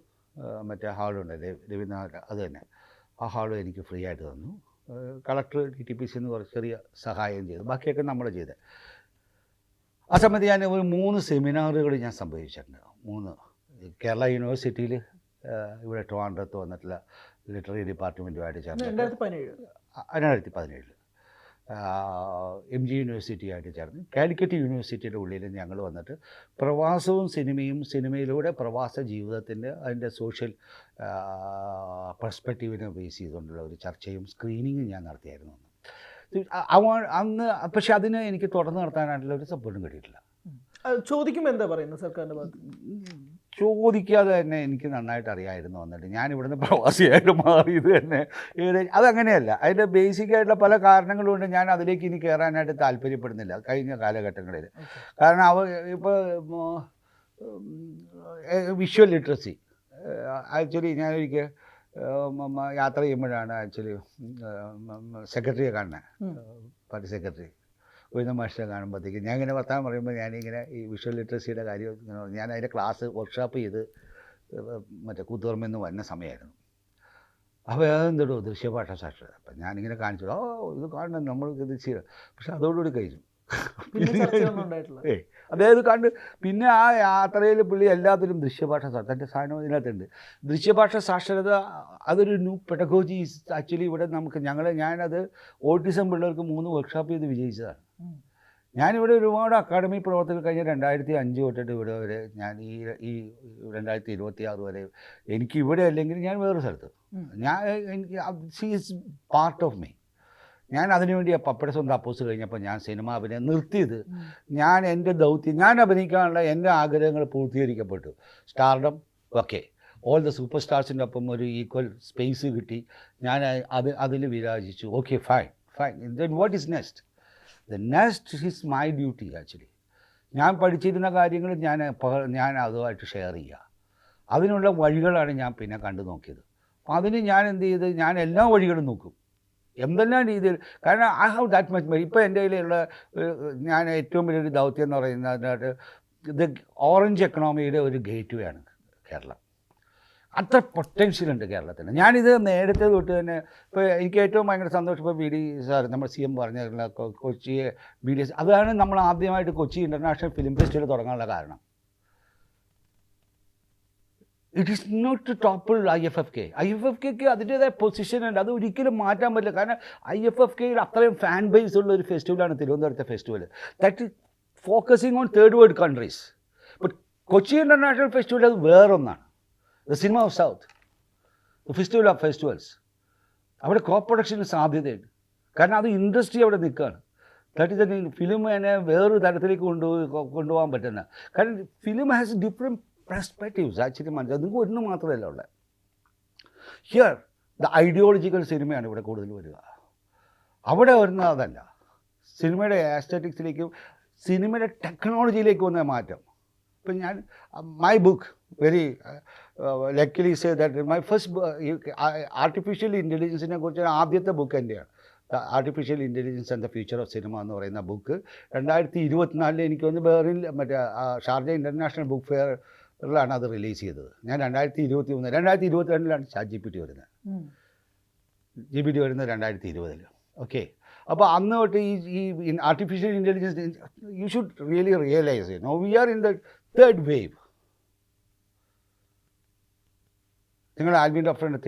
മറ്റേ ഹാളും ഉണ്ട് രവീന്ദ്രനാഥ്, അത് തന്നെ ആ ഹാളും എനിക്ക് ഫ്രീ ആയിട്ട് തന്നു. കളക്ടർ DTPC എന്ന് കുറച്ച് ചെറിയ സഹായം ചെയ്തു, ബാക്കിയൊക്കെ നമ്മൾ ചെയ്ത്. ആ സമയത്ത് ഞാൻ ഒരു 3 സെമിനാറുകൾ ഞാൻ സംഭവിച്ചിട്ടുണ്ട്. 3 കേരള യൂണിവേഴ്സിറ്റിയിൽ ഇവിടെ ട്രിവാൻഡ്രത്ത് വന്നിട്ടുള്ള ലിറ്റററി ഡിപ്പാർട്ട്മെൻറ്റുമായിട്ട് ചേർന്ന് 2017 MG യൂണിവേഴ്സിറ്റിയായിട്ട് ചേർന്ന് കാലിക്കറ്റ് യൂണിവേഴ്സിറ്റിയുടെ ഉള്ളിൽ ഞങ്ങൾ വന്നിട്ട് പ്രവാസവും സിനിമയും, സിനിമയിലൂടെ പ്രവാസ ജീവിതത്തിൻ്റെ അതിൻ്റെ സോഷ്യൽ പെർസ്പെക്റ്റീവിനെ ബേസ് ചെയ്തുകൊണ്ടുള്ള ഒരു ചർച്ചയും സ്ക്രീനിങ്ങും ഞാൻ നടത്തിയായിരുന്നു അന്ന്. പക്ഷെ അതിന് എനിക്ക് തുടർന്ന് നടത്താനായിട്ടുള്ള ഒരു സപ്പോർട്ടും കിട്ടിയിട്ടില്ല. ചോദിക്കുമ്പോൾ എന്താ പറയുന്നത് സർക്കാരിൻ്റെ ഭാഗത്ത്? ചോദിക്കാതെ തന്നെ എനിക്ക് നന്നായിട്ട് അറിയാമായിരുന്നു. വന്നിട്ട് ഞാൻ ഇവിടുന്ന് പ്രവാസിയായിട്ട് മാറിയത് തന്നെ അതങ്ങനെയല്ല. അതിൻ്റെ ബേസിക്കായിട്ടുള്ള പല കാരണങ്ങളുണ്ട്. ഞാൻ അതിലേക്ക് ഇനി കയറാനായിട്ട് താല്പര്യപ്പെടുന്നില്ല കഴിഞ്ഞ കാലഘട്ടങ്ങളിൽ. കാരണം ഇപ്പോൾ വിഷ്വൽ ലിറ്ററസി ആക്ച്വലി ഞാനൊരിക്കൽ യാത്ര ചെയ്യുമ്പോഴാണ് ആക്ച്വലി സെക്രട്ടറിയെ കാണുന്നത്, പാർട്ടി സെക്രട്ടറി ഉയർന്ന മാഷിനെ കാണുമ്പോഴത്തേക്ക് ഞാൻ ഇങ്ങനെ വർത്താനം പറയുമ്പോൾ ഞാനിങ്ങനെ ഈ വിഷ്വൽ ലിറ്ററസിയുടെ കാര്യം ഇങ്ങനെ ഞാൻ അതിൻ്റെ ക്ലാസ് വർക്ക്ഷോപ്പ് ചെയ്ത് മറ്റേ കൂത്തുപറമ്പെന്ന് വന്ന സമയമായിരുന്നു. അപ്പോൾ അതെന്തോ ദൃശ്യഭാഷ സാക്ഷരത. അപ്പം ഞാനിങ്ങനെ കാണിച്ചു, ഇത് കാണണം നമ്മൾക്ക് ഇത് ചെയ്യണം. പക്ഷെ അതോടുകൂടി കഴിഞ്ഞു. അതായത് കണ്ട് പിന്നെ ആ യാത്രയിൽ പുള്ളി എല്ലാത്തിലും ദൃശ്യഭാഷ തൻ്റെ സാധനം ഇതിനകത്തുണ്ട്. ദൃശ്യഭാഷ സാക്ഷരത അതൊരു ന്യൂ പെഡഗോജി ആക്ച്വലി ഇവിടെ ഞാനത് ഓട്ടിസം പിള്ളേർക്ക് 3 വർക്ക്ഷോപ്പ് ചെയ്ത് വിജയിച്ചതാണ്. ഞാനിവിടെ ഒരുപാട് അക്കാഡമി പ്രവർത്തനം കഴിഞ്ഞ 2005 തൊട്ടിട്ട് ഇവിടെ വരെ ഞാൻ ഈ 2026 വരെ എനിക്ക് ഇവിടെ അല്ലെങ്കിൽ ഞാൻ വേറൊരു സ്ഥലത്ത് എനിക്ക് she is part of me. ഞാൻ അതിനുവേണ്ടി പപ്പയുടെ സ്വന്തം അപ്പോസ് കഴിഞ്ഞപ്പോൾ ഞാൻ സിനിമ അഭിനയം നിർത്തിയത്. ഞാൻ എൻ്റെ ദൗത്യം, ഞാൻ അഭിനയിക്കാനുള്ള എൻ്റെ ആഗ്രഹങ്ങൾ പൂർത്തീകരിക്കപ്പെട്ടു. Stardom okay, all the super സ്റ്റാർസിൻ്റെ ഒപ്പം ഒരു ഈക്വൽ സ്പേസ് കിട്ടി. ഞാൻ അതിൽ വിരാജിച്ചു. Okay, fine. Then what is next? The next is my duty actually. ഞാൻ പഠിച്ചിരുന്ന കാര്യങ്ങൾ ഞാൻ അതുമായിട്ട് ഷെയർ ചെയ്യുക. അതിനുള്ള വഴികളാണ് ഞാൻ പിന്നെ കണ്ടു നോക്കിയത്. അപ്പോൾ അതിന് ഞാൻ എന്ത് ചെയ്ത്, ഞാൻ എല്ലാ വഴികളും നോക്കും എന്തെല്ലാം രീതിയിൽ. കാരണം I have that much money. ഇപ്പോൾ എൻ്റെ കയ്യിലുള്ള ഞാൻ ഏറ്റവും വലിയൊരു ദൗത്യം എന്ന് പറയുന്നത് ഇത് ഓറഞ്ച് എക്കണോമിയുടെ ഒരു ഗേറ്റ് വേ ആണ് കേരളം. അത്ര പൊട്ടൻഷ്യലുണ്ട് കേരളത്തിന്. ഞാനിത് നേരത്തെ തൊട്ട് തന്നെ ഇപ്പോൾ എനിക്ക് ഏറ്റവും ഭയങ്കര സന്തോഷം ഇപ്പോൾ BD സാർ നമ്മൾ CM പറഞ്ഞിട്ടുള്ള കൊച്ചിയെ BDS, അതാണ് നമ്മൾ ആദ്യമായിട്ട് കൊച്ചി ഇൻ്റർനാഷണൽ ഫിലിം ഫെസ്റ്റിവൽ തുടങ്ങാനുള്ള കാരണം. It is not to topple IFFK അതിൻ്റേതായ പൊസിഷൻ ഉണ്ട്, അത് ഒരിക്കലും മാറ്റാൻ പറ്റില്ല. കാരണം IFFKയിൽ അത്രയും ഫാൻ ബേസ് ഉള്ള ഒരു ഫെസ്റ്റിവലാണ് തിരുവനന്തപുരത്തെ festival. That is focusing on third world countries. But Kochi international festival അത് വേറൊന്നാണ്. The cinema of south, the festival of festivals. അവിടെ കോ പ്രൊഡക്ഷന് സാധ്യതയുണ്ട്. കാരണം അത് ഇൻഡസ്ട്രി അവിടെ നിൽക്കുകയാണ്. ദാറ്റ് ഇസ് ഫിലിമിനെ വേറൊരു തരത്തിലേക്ക് കൊണ്ടുപോകാൻ പറ്റുന്ന. കാരണം film has different perspectives actually മനസ്സിലാവും. നിങ്ങൾക്ക് ഒന്നും മാത്രമല്ല ഉള്ളത്. ഹിയർ ദ ഐഡിയോളജിക്കൽ സിനിമയാണ് ഇവിടെ കൂടുതൽ വരിക. അവിടെ വരുന്നത് അതല്ല. സിനിമയുടെ ആസ്തറ്റിക്സിലേക്കും സിനിമയുടെ ടെക്നോളജിയിലേക്ക് വന്ന മാറ്റം. ഇപ്പം ഞാൻ my book very luckily say that my first artificial ഇൻ്റലിജൻസിനെ കുറിച്ച് ആദ്യത്തെ ബുക്ക് എൻ്റെയാണ്. Artificial intelligence and the future of cinema എന്ന് പറയുന്ന ബുക്ക് 2024 എനിക്ക് വന്ന് ബെറിൽ മറ്റേ ഷാർജ ഇൻ്റർനാഷണൽ ബുക്ക് ഫെയറിലാണ് അത് റിലീസ് ചെയ്തത്. ഞാൻ 2022 ChatGPT വരുന്നത്. GPT വരുന്നത് 2020. ഓക്കെ, അപ്പോൾ അന്ന് തൊട്ട് ഈ artificial intelligence you should really realise no we are in the third wave. നിങ്ങൾ ആൽവിൻ ഡോക്ടറിൻ്റെ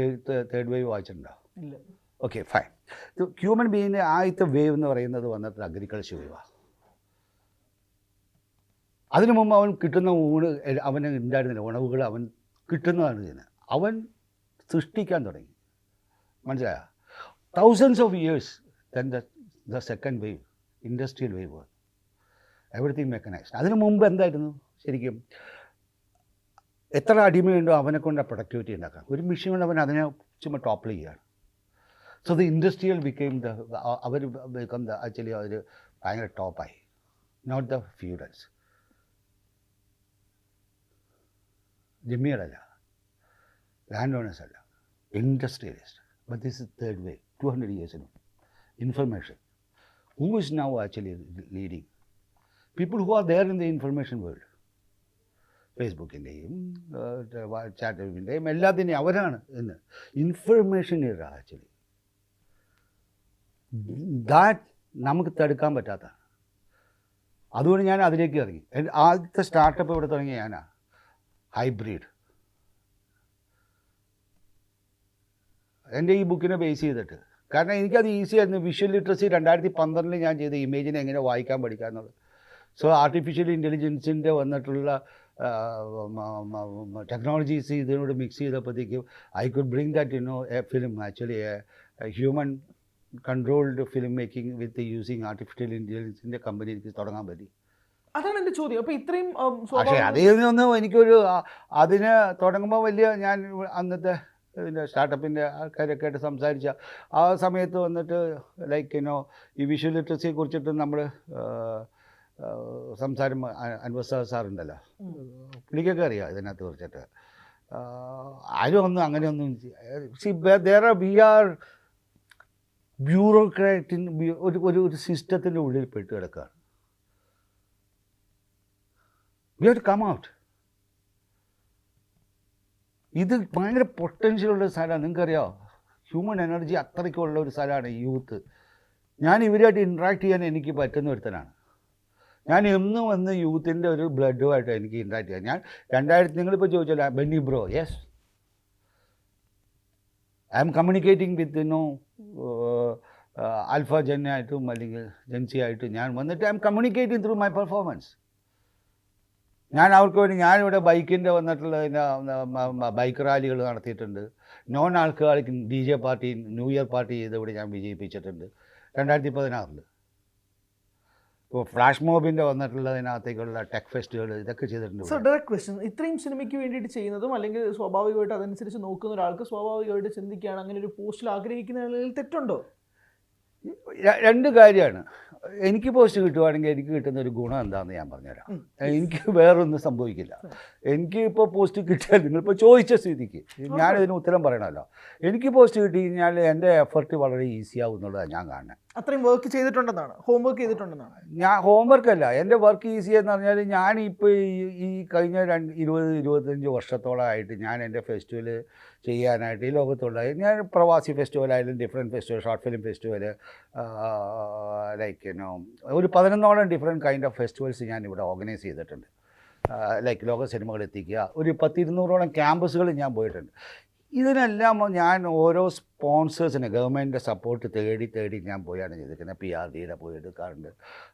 തേർഡ് വേവ് വായിച്ചിട്ടുണ്ടോ? Okay, fine. ഹ്യൂമൻ ബീയിൻ്റെ ആദ്യത്തെ വേവ് എന്ന് പറയുന്നത് വന്നിട്ട് അഗ്രികൾച്ചർ വേവാണ്. അതിനു മുമ്പ് അവൻ കിട്ടുന്ന അവന് ഉണ്ടായിരുന്നില്ല, ഉണവുകൾ അവൻ കിട്ടുന്നതാണ് ചെയ്യുന്നത്. അവൻ സൃഷ്ടിക്കാൻ തുടങ്ങി. മനസ്സിലായോ? Thousands of years then the second wave, industrial wave, everything mechanised. അതിനു മുമ്പ് എന്തായിരുന്നു ശരിക്കും? എത്ര അടിമയുണ്ടോ അവനെ കൊണ്ട് പ്രൊഡക്ടിവിറ്റി ഉണ്ടാക്കാം. ഒരു മെഷീൻ കൊണ്ട് അവൻ അതിനെ ചുമ്മാ ടോപ്പിൾ ചെയ്യുകയാണ്. സോ ദ ഇൻഡസ്ട്രിയൽ ബിക്കെയിം അവർ ആക്ച്വലി അവർ ഭയങ്കര ടോപ്പായി. Not the feudals. ജമീറല്ല, ലാൻഡ് ഓണേഴ്സ് അല്ല, industrialist. But this is third way, 200 years ago. Information. Who is now actually leading? People who are there in the information world. ഫേസ്ബുക്കിൻ്റെയും ചാറ്റിൻ്റെയും എല്ലാത്തിൻ്റെയും അവരാണ് ഇന്ന് ഇൻഫർമേഷൻ ഇറ ആക്ച്വലി. ദാറ്റ് നമുക്ക് തടുക്കാൻ പറ്റാത്തതാണ്. അതുകൊണ്ട് ഞാൻ അതിലേക്ക് ഇറങ്ങി. ആദ്യത്തെ സ്റ്റാർട്ടപ്പ് ഇവിടെ തുടങ്ങിയ ഞാനാ, ഹൈബ്രിഡ്. എൻ്റെ ഈ ബുക്കിനെ ബേസ് ചെയ്തിട്ട്, കാരണം എനിക്കത് ഈസി ആയിരുന്നു. വിഷ്വൽ ലിറ്ററസി 2012 ഞാൻ ചെയ്ത ഇമേജിനെ എങ്ങനെ വായിക്കാൻ പഠിക്കുക എന്നുള്ളത്. സോ ആർട്ടിഫിഷ്യൽ ഇൻ്റലിജൻസിൻ്റെ വന്നിട്ടുള്ള ടെക്നോളജീസ് ഇതിനോട് മിക്സ് ചെയ്തപ്പോഴത്തേക്കും I could bring that a film actually human controlled film making with using artificial ഇൻ്റലിജൻസിൻ്റെ കമ്പനി എനിക്ക് തുടങ്ങാൻ പറ്റി. അതാണ് എൻ്റെ ചോദ്യം. അപ്പോൾ ഇത്രയും പക്ഷേ അതിൽ നിന്നൊന്നും എനിക്കൊരു അതിന് തുടങ്ങുമ്പോൾ വലിയ ഞാൻ അന്നത്തെ ഇതിൻ്റെ സ്റ്റാർട്ടപ്പിൻ്റെ ആൾക്കാരൊക്കെ ആയിട്ട് സംസാരിച്ച ആ സമയത്ത് വന്നിട്ട് ഈ വിഷ്വൽ ലിറ്ററസിയെ കുറിച്ചിട്ട് നമ്മൾ സംസാരം അൻവർ സാറുണ്ടല്ലോ, പുള്ളിക്കൊക്കെ അറിയാം ഇതിനകത്ത് കുറിച്ചിട്ട്. ആരും ഒന്നും അങ്ങനെയൊന്നും വി ആർ ബ്യൂറോക്രാറ്റിൻ ഒരു സിസ്റ്റത്തിൻ്റെ ഉള്ളിൽ പെട്ട് കിടക്കുകയാണ്. We have to come out. ഇത് ഭയങ്കര പൊട്ടൻഷ്യലുള്ള ഒരു സ്ഥലമാണ്. നിങ്ങൾക്കറിയാമോ, ഹ്യൂമൻ എനർജി അത്രയ്ക്കുള്ള ഒരു സ്ഥലമാണ് ഈ യൂത്ത്. ഞാൻ ഇവരായിട്ട് ഇൻട്രാക്ട് ചെയ്യാൻ എനിക്ക് പറ്റുന്ന ഒരുത്തനാണ്. ഞാൻ എന്നും വന്ന് യൂത്തിൻ്റെ ഒരു ബ്ലഡുമായിട്ട് എനിക്ക് ഇൻട്രാക്ട് ചെയ്യാം. ഞാൻ 2000 നിങ്ങളിപ്പോൾ ചോദിച്ചല്ലോ Benny bro, yes I am communicating with alpha ജെന്നായിട്ടും അല്ലെങ്കിൽ ജെൻസി ആയിട്ടും ഞാൻ വന്നിട്ട് I am communicating through my performance. ഞാൻ അവർക്ക് വേണ്ടി ഞാനിവിടെ ബൈക്കിൻ്റെ വന്നിട്ടുള്ള ബൈക്ക് റാലികൾ നടത്തിയിട്ടുണ്ട്. നോൺ ആൾക്കാർക്ക് DJ party, new year party ചെയ്ത് ഇവിടെ ഞാൻ വിജയിപ്പിച്ചിട്ടുണ്ട് 2016. ഇപ്പോൾ ഫ്ലാഷ് മോബിൻ്റെ വന്നിട്ടുള്ളതിനകത്തേക്കുള്ള ടെക് ഫെസ്റ്റുകൾ ഇതൊക്കെ ചെയ്തിട്ടുണ്ട്. സോ ഡയറക്റ്റ് ക്വസ്റ്റ്യൻ, ഇത്രയും സിനിമയ്ക്ക് വേണ്ടിയിട്ട് ചെയ്യുന്നതും അല്ലെങ്കിൽ സ്വാഭാവികമായിട്ട് അതനുസരിച്ച് നോക്കുന്ന ഒരാൾക്ക് സ്വാഭാവികമായിട്ട് ചിന്തിക്കുകയാണ് അങ്ങനെ ഒരു പോസ്റ്റിൽ ആഗ്രഹിക്കുന്നതിൽ തെറ്റുണ്ടോ? രണ്ട് കാര്യമാണ്. എനിക്ക് പോസ്റ്റ് കിട്ടുവാണെങ്കിൽ എനിക്ക് കിട്ടുന്ന ഒരു ഗുണം എന്താണെന്ന് ഞാൻ പറഞ്ഞുതരാം. എനിക്ക് വേറൊന്നും സംഭവിക്കില്ല. എനിക്ക് ഇപ്പോൾ പോസ്റ്റ് കിട്ടിയാൽ നിങ്ങളിപ്പോൾ ചോദിച്ച സ്ഥിതിക്ക് ഞാനിതിന് ഉത്തരം പറയണമല്ലോ. എനിക്ക് പോസ്റ്റ് കിട്ടി കഴിഞ്ഞാൽ എൻ്റെ എഫർട്ട് വളരെ ഈസിയാവും എന്നുള്ളതാണ് ഞാൻ കാണുന്നത്. അത്രയും വർക്ക് ചെയ്തിട്ടുണ്ടെന്നാണ്, ഹോംവർക്ക് ചെയ്തിട്ടുണ്ടെന്നാണ്. ഞാൻ ഹോംവർക്കല്ല, എൻ്റെ വർക്ക് ഈസി എന്ന് പറഞ്ഞാൽ ഞാനിപ്പോൾ ഈ കഴിഞ്ഞ 20-25 വർഷത്തോളമായിട്ട് ഞാൻ എൻ്റെ ഫെസ്റ്റിവൽ ചെയ്യാനായിട്ട് ഈ ലോകത്തുള്ള ഞാൻ പ്രവാസി ഫെസ്റ്റിവലായാലും different festival, short film festival, ഒരു 11ഓളം ഡിഫറെൻറ്റ് കൈൻഡ് ഓഫ് ഫെസ്റ്റിവൽസ് ഞാൻ ഇവിടെ ഓർഗനൈസ് ചെയ്തിട്ടുണ്ട്. ലോക സിനിമകൾ എത്തിക്കുക, ഒരു 10-200ഓളം ക്യാമ്പസുകൾ ഞാൻ പോയിട്ടുണ്ട്. ഇതിനെല്ലാം ഞാൻ ഓരോ സ്പോൺസേഴ്സിനെ ഗവൺമെൻറ്റിൻ്റെ സപ്പോർട്ട് തേടി ഞാൻ പോയാണ് ചെയ്തിരിക്കുന്നത്. PRDയുടെ പോയി എടുക്കാറുണ്ട്.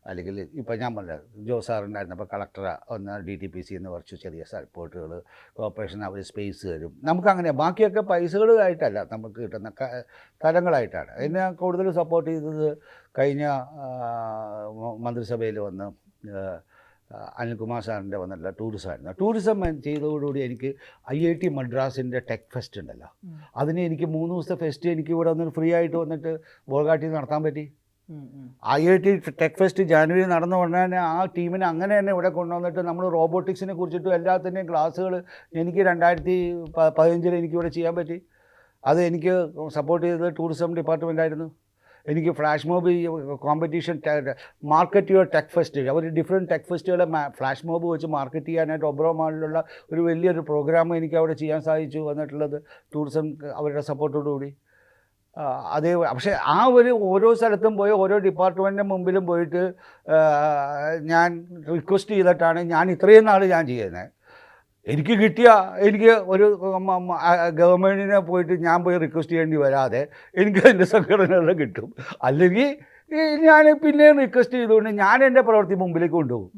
അല്ലെങ്കിൽ ഇപ്പോൾ ഞാൻ പറഞ്ഞത് ജോസാറുണ്ടായിരുന്നപ്പോൾ കളക്ടറെ ഒന്ന് DTPC എന്ന് കുറച്ച് ചെറിയ സപ്പോർട്ടുകൾ, കോർപ്പറേഷൻ അവർ സ്പേസ് തരും നമുക്കങ്ങനെ. ബാക്കിയൊക്കെ പൈസകളായിട്ടല്ല നമുക്ക് കിട്ടുന്ന തലങ്ങളായിട്ടാണ്. എന്നെ കൂടുതൽ സപ്പോർട്ട് ചെയ്തത് കഴിഞ്ഞ മന്ത്രിസഭയിൽ വന്ന് അനിൽകുമാർ സാറിൻ്റെ വന്നിട്ടുള്ള ടൂറിസമായിരുന്നു. ടൂറിസം ചെയ്തതോടുകൂടി എനിക്ക് IIT മദ്രാസിൻ്റെ ടെക് ഫെസ്റ്റ് ഉണ്ടല്ലോ, അതിന് എനിക്ക് 3 ദിവസത്തെ ഫെസ്റ്റ് എനിക്ക് ഇവിടെ വന്നിട്ട് ഫ്രീ ആയിട്ട് വന്നിട്ട് ബോൾഗാട്ടിയിൽ നടത്താൻ പറ്റി. IIT ടെക് ഫെസ്റ്റ് ജാനുവരി നടന്ന ഉടനെ തന്നെ ആ ടീമിനെ അങ്ങനെ തന്നെ ഇവിടെ കൊണ്ടുവന്നിട്ട് നമ്മൾ റോബോട്ടിക്സിനെ കുറിച്ചിട്ടും എല്ലാത്തിൻ്റെയും ക്ലാസ്സുകൾ എനിക്ക് 2015 എനിക്കിവിടെ ചെയ്യാൻ പറ്റി. അത് എനിക്ക് സപ്പോർട്ട് ചെയ്തത് ടൂറിസം ഡിപ്പാർട്ട്മെൻറ്റായിരുന്നു. എനിക്ക് flash mob competition market your tech fest, അവർ ഡിഫറെൻറ്റ് ടെക് ഫെസ്റ്റുകളെ ഫ്ലാഷ് മോബ് വെച്ച് മാർക്കറ്റ് ചെയ്യാനായിട്ട് ഒബ്രോ മാളിലുള്ള ഒരു വലിയൊരു പ്രോഗ്രാം എനിക്ക് അവിടെ ചെയ്യാൻ സാധിച്ചു വന്നിട്ടുള്ളത് ടൂറിസം അവരുടെ സപ്പോർട്ടോടുകൂടി. അതേ പക്ഷേ ആ ഓരോ സ്ഥലത്തും പോയി ഓരോ ഡിപ്പാർട്ട്മെൻറ്റിൻ്റെ മുമ്പിലും പോയിട്ട് ഞാൻ റിക്വസ്റ്റ് ചെയ്തിട്ടാണ് ഞാൻ ഇത്രയും നാൾ ഞാൻ ചെയ്യുന്നത്. എനിക്ക് കിട്ടിയ എനിക്ക് ഒരു ഗവൺമെൻറ്റിനെ പോയിട്ട് ഞാൻ പോയി റിക്വസ്റ്റ് ചെയ്യേണ്ടി വരാതെ എനിക്ക് എൻ്റെ സംഘടനകളെ കിട്ടും. അല്ലെങ്കിൽ ഞാൻ പിന്നെ റിക്വസ്റ്റ് ചെയ്തുകൊണ്ട് ഞാൻ എൻ്റെ പ്രവൃത്തി മുമ്പിലേക്ക് കൊണ്ടുപോകും.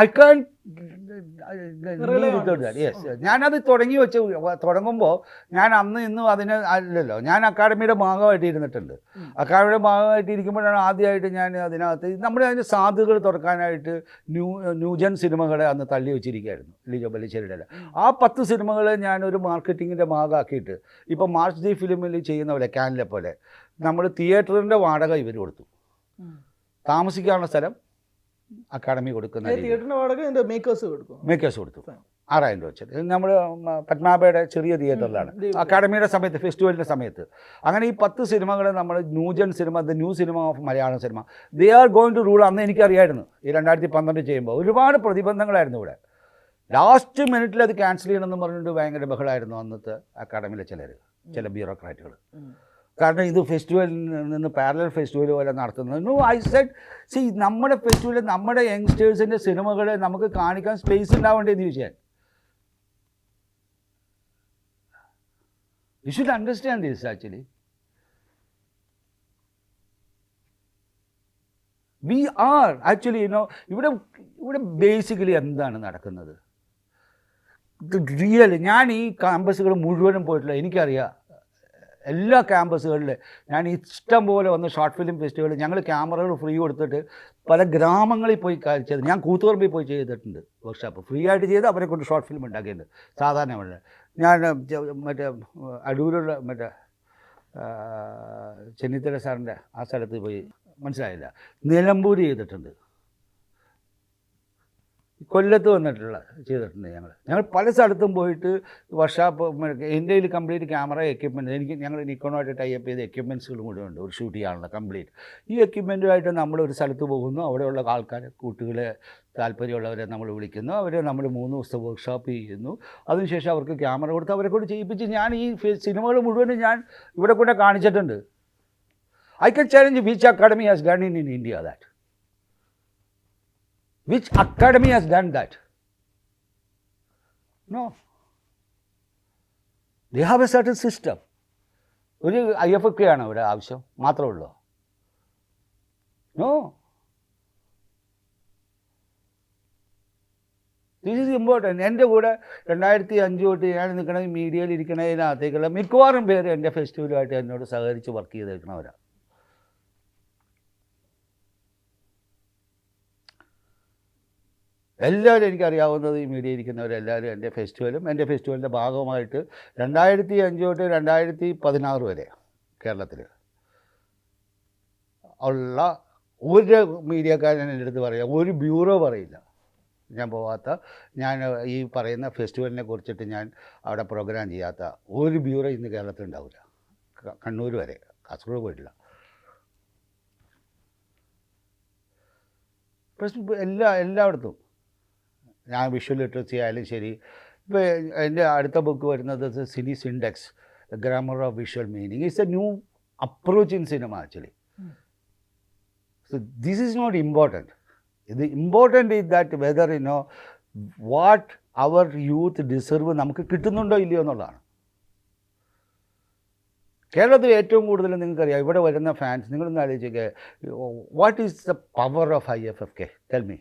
I can yes. ഞാനത് തുടങ്ങുമ്പോൾ ഞാൻ അന്ന് ഇന്നും അതിന് അല്ലല്ലോ, ഞാൻ അക്കാഡമിയുടെ ഭാഗമായിട്ട് ഇരുന്നിട്ടുണ്ട്. അക്കാഡമിയുടെ ഭാഗമായിട്ട് ഇരിക്കുമ്പോഴാണ് ആദ്യമായിട്ട് ഞാൻ അതിനകത്ത് നമ്മുടെ അതിൻ്റെ സാധ്യതകൾ തുറക്കാനായിട്ട് ന്യൂജൻ സിനിമകളെ അന്ന് തള്ളി വെച്ചിരിക്കുകയായിരുന്നു ലിജോ ബല്ലിശ്ശേരിയുടെ. ആ 10 സിനിമകളെ ഞാനൊരു മാർക്കറ്റിങ്ങിൻ്റെ ഭാഗമാക്കിയിട്ട് ഇപ്പോൾ മാർച്ച് ദി ഫിലിമിൽ ചെയ്യുന്ന പോലെ ക്യാനിലെ പോലെ നമ്മൾ തിയേറ്ററിൻ്റെ വാടക ഇവർ കൊടുത്തു, താമസിക്കാനുള്ള സ്ഥലം അക്കാഡമി കൊടുക്കുന്ന തിയേറ്ററിന്റെ വാടക ഇതിന്റെ മേക്കേഴ്സ് കൊടുക്കും. മേക്കേഴ്സ് കൊടുത്തു 6,000 രൂപ വെച്ചത്. നമ്മൾ പത്മാബയുടെ ചെറിയ തിയേറ്ററിലാണ് അക്കാഡമിയുടെ സമയത്ത്, ഫെസ്റ്റിവലിൻ്റെ സമയത്ത്. അങ്ങനെ ഈ 10 സിനിമകൾ നമ്മൾ new gen cinema, the new cinema of Malayalam cinema, they are going to rule. അന്ന് എനിക്കറിയായിരുന്നു ഈ 2012 ചെയ്യുമ്പോൾ ഒരുപാട് പ്രതിബന്ധങ്ങളായിരുന്നു ഇവിടെ. ലാസ്റ്റ് മിനിറ്റിൽ അത് ക്യാൻസൽ ചെയ്യണമെന്ന് പറഞ്ഞിട്ട് ഭയങ്കര ബഹളമായിരുന്നു അന്നത്തെ അക്കാഡമിയിലെ ചില ബ്യൂറോക്രാറ്റുകൾ. കാരണം ഇത് ഫെസ്റ്റിവലിൽ നിന്ന് പാരലൽ ഫെസ്റ്റിവൽ പോലെ നടത്തുന്നത്. നോ, ഐ സെഡ് സി നമ്മുടെ ഫെസ്റ്റിവലിൽ നമ്മുടെ യങ്സ്റ്റേഴ്സിൻ്റെ സിനിമകളെ നമുക്ക് കാണിക്കാൻ സ്പേസ് ഉണ്ടാവേണ്ടതെന്ന് ചോദിച്ചാൽ you should understand this actually. We are actually, ഇവിടെ ബേസിക്കലി എന്താണ് നടക്കുന്നത്? റിയൽ ഞാൻ ഈ ക്യാമ്പസുകൾ മുഴുവനും പോയിട്ടില്ല, എനിക്കറിയാം എല്ലാ ക്യാമ്പസുകളിൽ. ഞാൻ ഇഷ്ടം പോലെ വന്ന് ഷോർട്ട് ഫിലിം ഫെസ്റ്റിവൽ ഞങ്ങൾ ക്യാമറകൾ ഫ്രീ കൊടുത്തിട്ട് പല ഗ്രാമങ്ങളിൽ പോയി ചെയ്ത്, ഞാൻ കൂത്തുപറമ്പിൽ പോയി ചെയ്തിട്ടുണ്ട് വർക്ക്ഷോപ്പ് ഫ്രീ ആയിട്ട് ചെയ്ത് അവരെ കൊണ്ട് ഷോർട്ട് ഫിലിം ഉണ്ടാക്കിയിട്ടുണ്ട്. സാധാരണ ഞാൻ മറ്റേ അടൂരുള്ള മറ്റേ ചെന്നിത്തല സാറിൻ്റെ ആ സ്ഥലത്ത് പോയി, മനസ്സിലായില്ല, നിലമ്പൂർ ചെയ്തിട്ടുണ്ട്, കൊല്ലത്ത് ചെയ്തിട്ടുണ്ട്. ഞങ്ങൾ പല സ്ഥലത്തും പോയിട്ട് വർക്ക്ഷോപ്പ്. എൻ്റെ കയ്യിൽ കംപ്ലീറ്റ് ക്യാമറ എക്യുപ്മെൻറ്റ്, ഞങ്ങൾ നിക്കോണുമായിട്ട് ടൈപ്പ് ചെയ്ത എക്യുപ്മെൻറ്റ്സുകളും കൂടെ ഉണ്ട് ഒരു ഷൂട്ട് ചെയ്യാനുള്ള കംപ്ലീറ്റ്. ഈ എക്യുപ്മെൻറ്റുമായിട്ട് നമ്മൾ ഒരു സ്ഥലത്ത് പോകുന്നു, അവിടെയുള്ള ആൾക്കാരെ, കൂട്ടുകളെ, താല്പര്യമുള്ളവരെ നമ്മൾ വിളിക്കുന്നു, അവരെ നമ്മൾ 3 ദിവസത്തെ വർക്ക്ഷോപ്പ് ചെയ്യുന്നു. അതിനുശേഷം അവർക്ക് ക്യാമറ കൊടുത്ത് അവരെ കൊണ്ട് ചെയ്യിപ്പിച്ച് ഞാൻ ഈ സിനിമകൾ മുഴുവനും ഞാൻ ഇവിടെ കൂടെ കാണിച്ചിട്ടുണ്ട്. I can challenge which academy has done in India that. Which academy has done that? No. They have a certain system. ഒരു IFFK ആണ് ഇവിടെ ആവശ്യം മാത്രമേ ഉള്ളൂ. No. This is important. എൻ്റെ കൂടെ 2005 തൊട്ട് ഞാൻ നിൽക്കണ മീഡിയയിൽ ഇരിക്കണതിനകത്തേക്കുള്ള മിക്കവാറും പേര് എൻ്റെ ഫെസ്റ്റിവലുമായിട്ട് എന്നോട് സഹകരിച്ച് വർക്ക് ചെയ്തേക്കണവരാണ്. എല്ലാവരും എനിക്കറിയാവുന്നത് ഈ മീഡിയ ഇരിക്കുന്നവരെല്ലാവരും എൻ്റെ ഫെസ്റ്റിവലിൻ്റെ ഭാഗമായിട്ട് 2005 തൊട്ട് 2016 വരെ കേരളത്തിൽ ഉള്ള ഒരു മീഡിയക്കാരൻ എൻ്റെ അടുത്ത് പറയാം, ഒരു ബ്യൂറോ പറയില്ല ഞാൻ പോവാത്ത, ഞാൻ ഈ പറയുന്ന ഫെസ്റ്റിവലിനെ കുറിച്ചിട്ട് ഞാൻ അവിടെ പ്രോഗ്രാം ചെയ്യാത്ത ഒരു ബ്യൂറോ ഇന്ന് കേരളത്തിൽ ഉണ്ടാവില്ല. കണ്ണൂർ വരെ, കാസർഗോഡ് പോയിട്ടില്ല. എല്ലായിടത്തും ഞാൻ വിഷ്വൽ ലിറ്ററസി ആയാലും ശരി. ഇപ്പോൾ എൻ്റെ അടുത്ത ബുക്ക് വരുന്നത് cinese index, the grammar of visual meaning. It's a new approach in cinema actually. So this is not important. ഇത് important is that whether what our youth deserve നമുക്ക് കിട്ടുന്നുണ്ടോ ഇല്ലയോ എന്നുള്ളതാണ്. കേരളത്തിൽ ഏറ്റവും കൂടുതൽ നിങ്ങൾക്കറിയാം ഇവിടെ വരുന്ന ഫാൻസ്, നിങ്ങളൊന്ന് ആലോചിക്കുക, what is the power of IFFK? Tell me.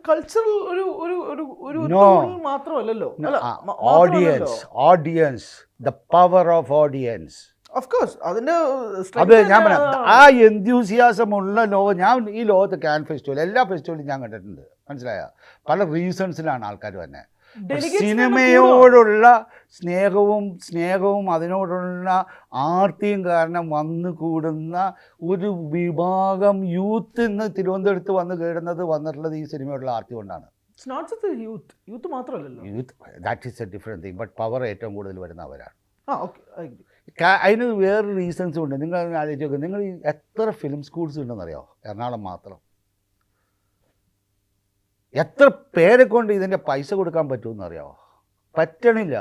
Cultural ഒരു മാത്രമല്ലല്ലോ, audience, the power of audience. Of course അതിന്റെ അത് ഞാൻ പറയാം, ആ എന്തൂസിയാസം ഉള്ള ഞാൻ ഈ ലോകത്ത് ക്യാൻ ഫെസ്റ്റിവൽ എല്ലാ ഫെസ്റ്റിവലും ഞാൻ കണ്ടിട്ടുണ്ട്, മനസ്സിലായ പല റീസൺസിലാണ് ആൾക്കാർ തന്നെ. സിനിമയോടുള്ള സ്നേഹവും അതിനോടുള്ള ആർത്തിയും കാരണം വന്നു കൂടുന്ന ഒരു വിഭാഗം യൂത്ത് ഇന്ന് തിരുവനന്തപുരത്ത് വന്നിട്ടുള്ളത് ഈ സിനിമയോടുള്ള ആർത്തി കൊണ്ടാണ്. യൂത്ത് മാത്രമല്ലല്ലോ, youth that is A different thing. But power ഏറ്റവും കൂടുതൽ വരുന്നവരാണ്. അതിന് വേറെ റീസൺസും ഉണ്ട്. നിങ്ങൾ ആലോചിച്ച് നോക്കുക, നിങ്ങൾ എത്ര ഫിലിം സ്കൂൾസ് ഉണ്ടെന്നറിയാമോ? എറണാകുളം മാത്രം. എത്ര പേരെ കൊണ്ട് ഇതിൻ്റെ പൈസ കൊടുക്കാൻ പറ്റുമെന്ന് അറിയാമോ? പറ്റണില്ല.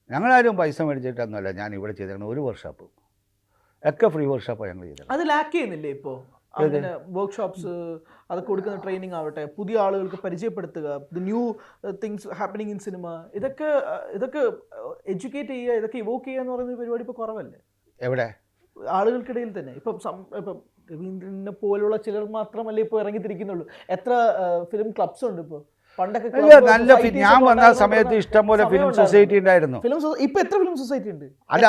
ഞങ്ങളാരും പൈസ മേടിച്ചിട്ടൊന്നുമല്ല ഞാൻ ഇവിടെ ചെയ്തേക്കണം. ഒരു വർക്ക്ഷോപ്പ് ഒക്കെ ഫ്രീ വർക്ക്ഷോപ്പാണ് ഞങ്ങൾ ചെയ്തത്. അത് ലാക്ക് ചെയ്യുന്നില്ലേ ഇപ്പോൾ? അങ്ങനെ വർക്ക്ഷോപ്സ്, അത് കൊടുക്കുന്ന ട്രെയിനിങ് ആവട്ടെ, പുതിയ ആളുകൾക്ക് പരിചയപ്പെടുത്തുക, the new things happening in cinema, ഇതൊക്കെ എഡ്യൂക്കേറ്റ് ചെയ്യുക, ഇതൊക്കെ ഇവോക്ക് ചെയ്യുക എന്ന് പറയുന്ന പരിപാടി ഇപ്പോൾ കുറവല്ലേ? എവിടെ? ആളുകൾക്കിടയിൽ തന്നെ. ഇപ്പം രവീന്ദ്രനെ പോലുള്ള ചിലർ മാത്രമല്ലേ ഇപ്പോൾ ഇറങ്ങിത്തിരിക്കുന്നുള്ളൂ. എത്ര ഫിലിം ക്ലബ്സ് ഉണ്ട് ഇപ്പോൾ? പണ്ടൊക്കെ നല്ല ഞാൻ വന്ന സമയത്ത് ഇഷ്ടംപോലെ ഫിലിം സൊസൈറ്റി ഉണ്ടായിരുന്നു. ഇപ്പൊ എത്ര ഫിലിം സൊസൈറ്റി ഉണ്ട്? അല്ല,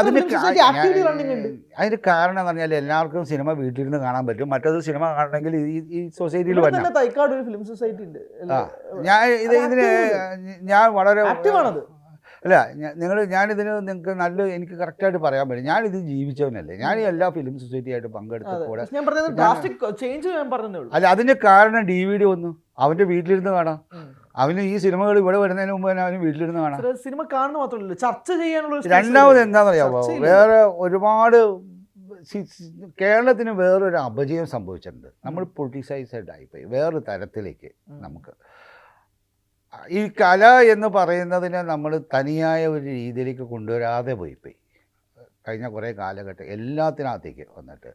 അതിന് കാരണം എന്ന് പറഞ്ഞാൽ എല്ലാവർക്കും സിനിമ വീട്ടിലിരുന്ന് കാണാൻ പറ്റും. മറ്റേത് സിനിമ കാണണമെങ്കിൽ ഈ സൊസൈറ്റിയിൽ വരണം. തൈക്കാട് ഒരു ഫിലിം സൊസൈറ്റി ഉണ്ട്. ഞാൻ വളരെ അല്ല ഞാനിതിന് നിങ്ങൾക്ക് എനിക്ക് കറക്റ്റായിട്ട് പറയാൻ പറ്റും. ഞാനിത് ജീവിച്ചവനല്ലേ, ഞാൻ എല്ലാ ഫിലിം സൊസൈറ്റിയായിട്ട് പങ്കെടുത്ത കൂടെ. ഞാൻ പറഞ്ഞത് ഡ്രാസ്റ്റിക് ചേഞ്ച് ഞാൻ പറഞ്ഞതേ ഉള്ളൂ. അല്ല, അതിൻ്റെ കാരണം DVD വന്നു, അവൻ്റെ വീട്ടിലിരുന്ന് കാണാം. അവന് ഈ സിനിമകൾ ഇവിടെ വരുന്നതിന് മുമ്പ് തന്നെ അവന് വീട്ടിലിരുന്ന് കാണാം. സിനിമ കാണുന്ന മാത്രമല്ല, ചർച്ച ചെയ്യാനുള്ള. രണ്ടാമത് എന്താണെന്നറിയാമോ, വേറെ ഒരുപാട് കേരളത്തിന് വേറൊരു അപജയം സംഭവിച്ചിട്ടുണ്ട്. നമ്മൾ പൊളിറ്റിസൈസ്ഡ് ആയിപ്പോയി വേറൊരു തരത്തിലേക്ക്. നമുക്ക് ഈ കല എന്ന് പറയുന്നതിനെ നമ്മൾ തനിയായ ഒരു രീതിയിലേക്ക് കൊണ്ടുവരാതെ പോയിപ്പോയി. കഴിഞ്ഞ കുറേ കാലഘട്ടം എല്ലാത്തിനകത്തേക്ക് വന്നിട്ട്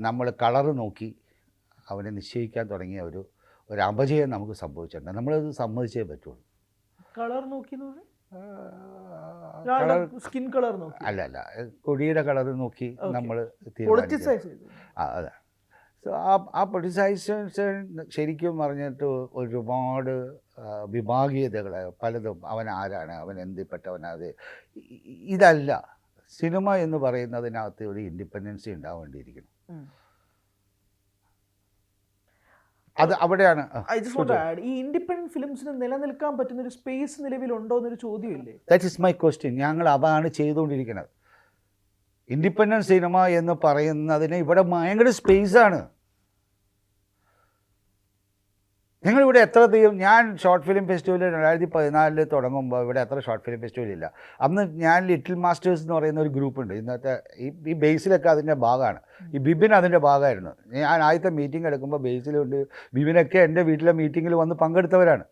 നമ്മൾ കളറ് നോക്കി അവനെ നിശ്ചയിക്കാൻ തുടങ്ങിയ ഒരു അപജയം നമുക്ക് സംഭവിച്ചിട്ടുണ്ട്. നമ്മളത് സമ്മതിച്ചേ പറ്റുള്ളൂ. കളർ നോക്കി, സ്കിൻ കളർ നോക്കി അല്ല, കൊടിയുടെ കളർ നോക്കി നമ്മൾ അതെ. സോ ആ പൊളിറ്റിസൈസേഷൻ ശരിക്കും പറഞ്ഞിട്ട് ഒരുപാട് വിഭാഗീയതകൾ പലതും. അവൻ ആരാണ്, അവൻ എന്തിൽപ്പെട്ടവനത്, ഇതല്ല സിനിമ എന്ന് പറയുന്നതിനകത്ത് ഒരു ഇൻഡിപെൻഡൻസി ഉണ്ടാവേണ്ടിയിരിക്കുന്നു. അത് അവിടെയാണ്. ഈ ഇൻഡിപെൻഡന്റ് ഫിലിംസിന് നിലനിൽക്കാൻ പറ്റുന്ന ഒരു സ്പേസ് നിലവിലുണ്ടോ എന്നൊരു ചോദ്യമില്ലേ? That is my question. ഞങ്ങൾ അതാണ് ചെയ്തുകൊണ്ടിരിക്കുന്നത്. ഇൻഡിപെൻഡൻറ്റ് സിനിമ എന്ന് പറയുന്നതിന് ഇവിടെ ഭയങ്കര സ്പേസാണ്. നിങ്ങളിവിടെ എത്ര തീരും. ഞാൻ ഷോർട്ട് ഫിലിം ഫെസ്റ്റിവൽ 2014 തുടങ്ങുമ്പോൾ ഇവിടെ എത്ര ഷോർട്ട് ഫിലിം ഫെസ്റ്റിവൽ ഇല്ല. അന്ന് ഞാൻ ലിറ്റിൽ മാസ്റ്റേഴ്സ് എന്ന് പറയുന്ന ഒരു ഗ്രൂപ്പുണ്ട്. ഇന്നത്തെ ഈ ബേസിലൊക്കെ അതിൻ്റെ ഭാഗമാണ്. ഈ ബിബിൻ അതിൻ്റെ ഭാഗമായിരുന്നു. ഞാൻ ആദ്യത്തെ മീറ്റിംഗ് എടുക്കുമ്പോൾ ബേസിലുണ്ട്. ബിബിനൊക്കെ എൻ്റെ വീട്ടിലെ മീറ്റിങ്ങിൽ വന്ന് പങ്കെടുത്തവരാണ്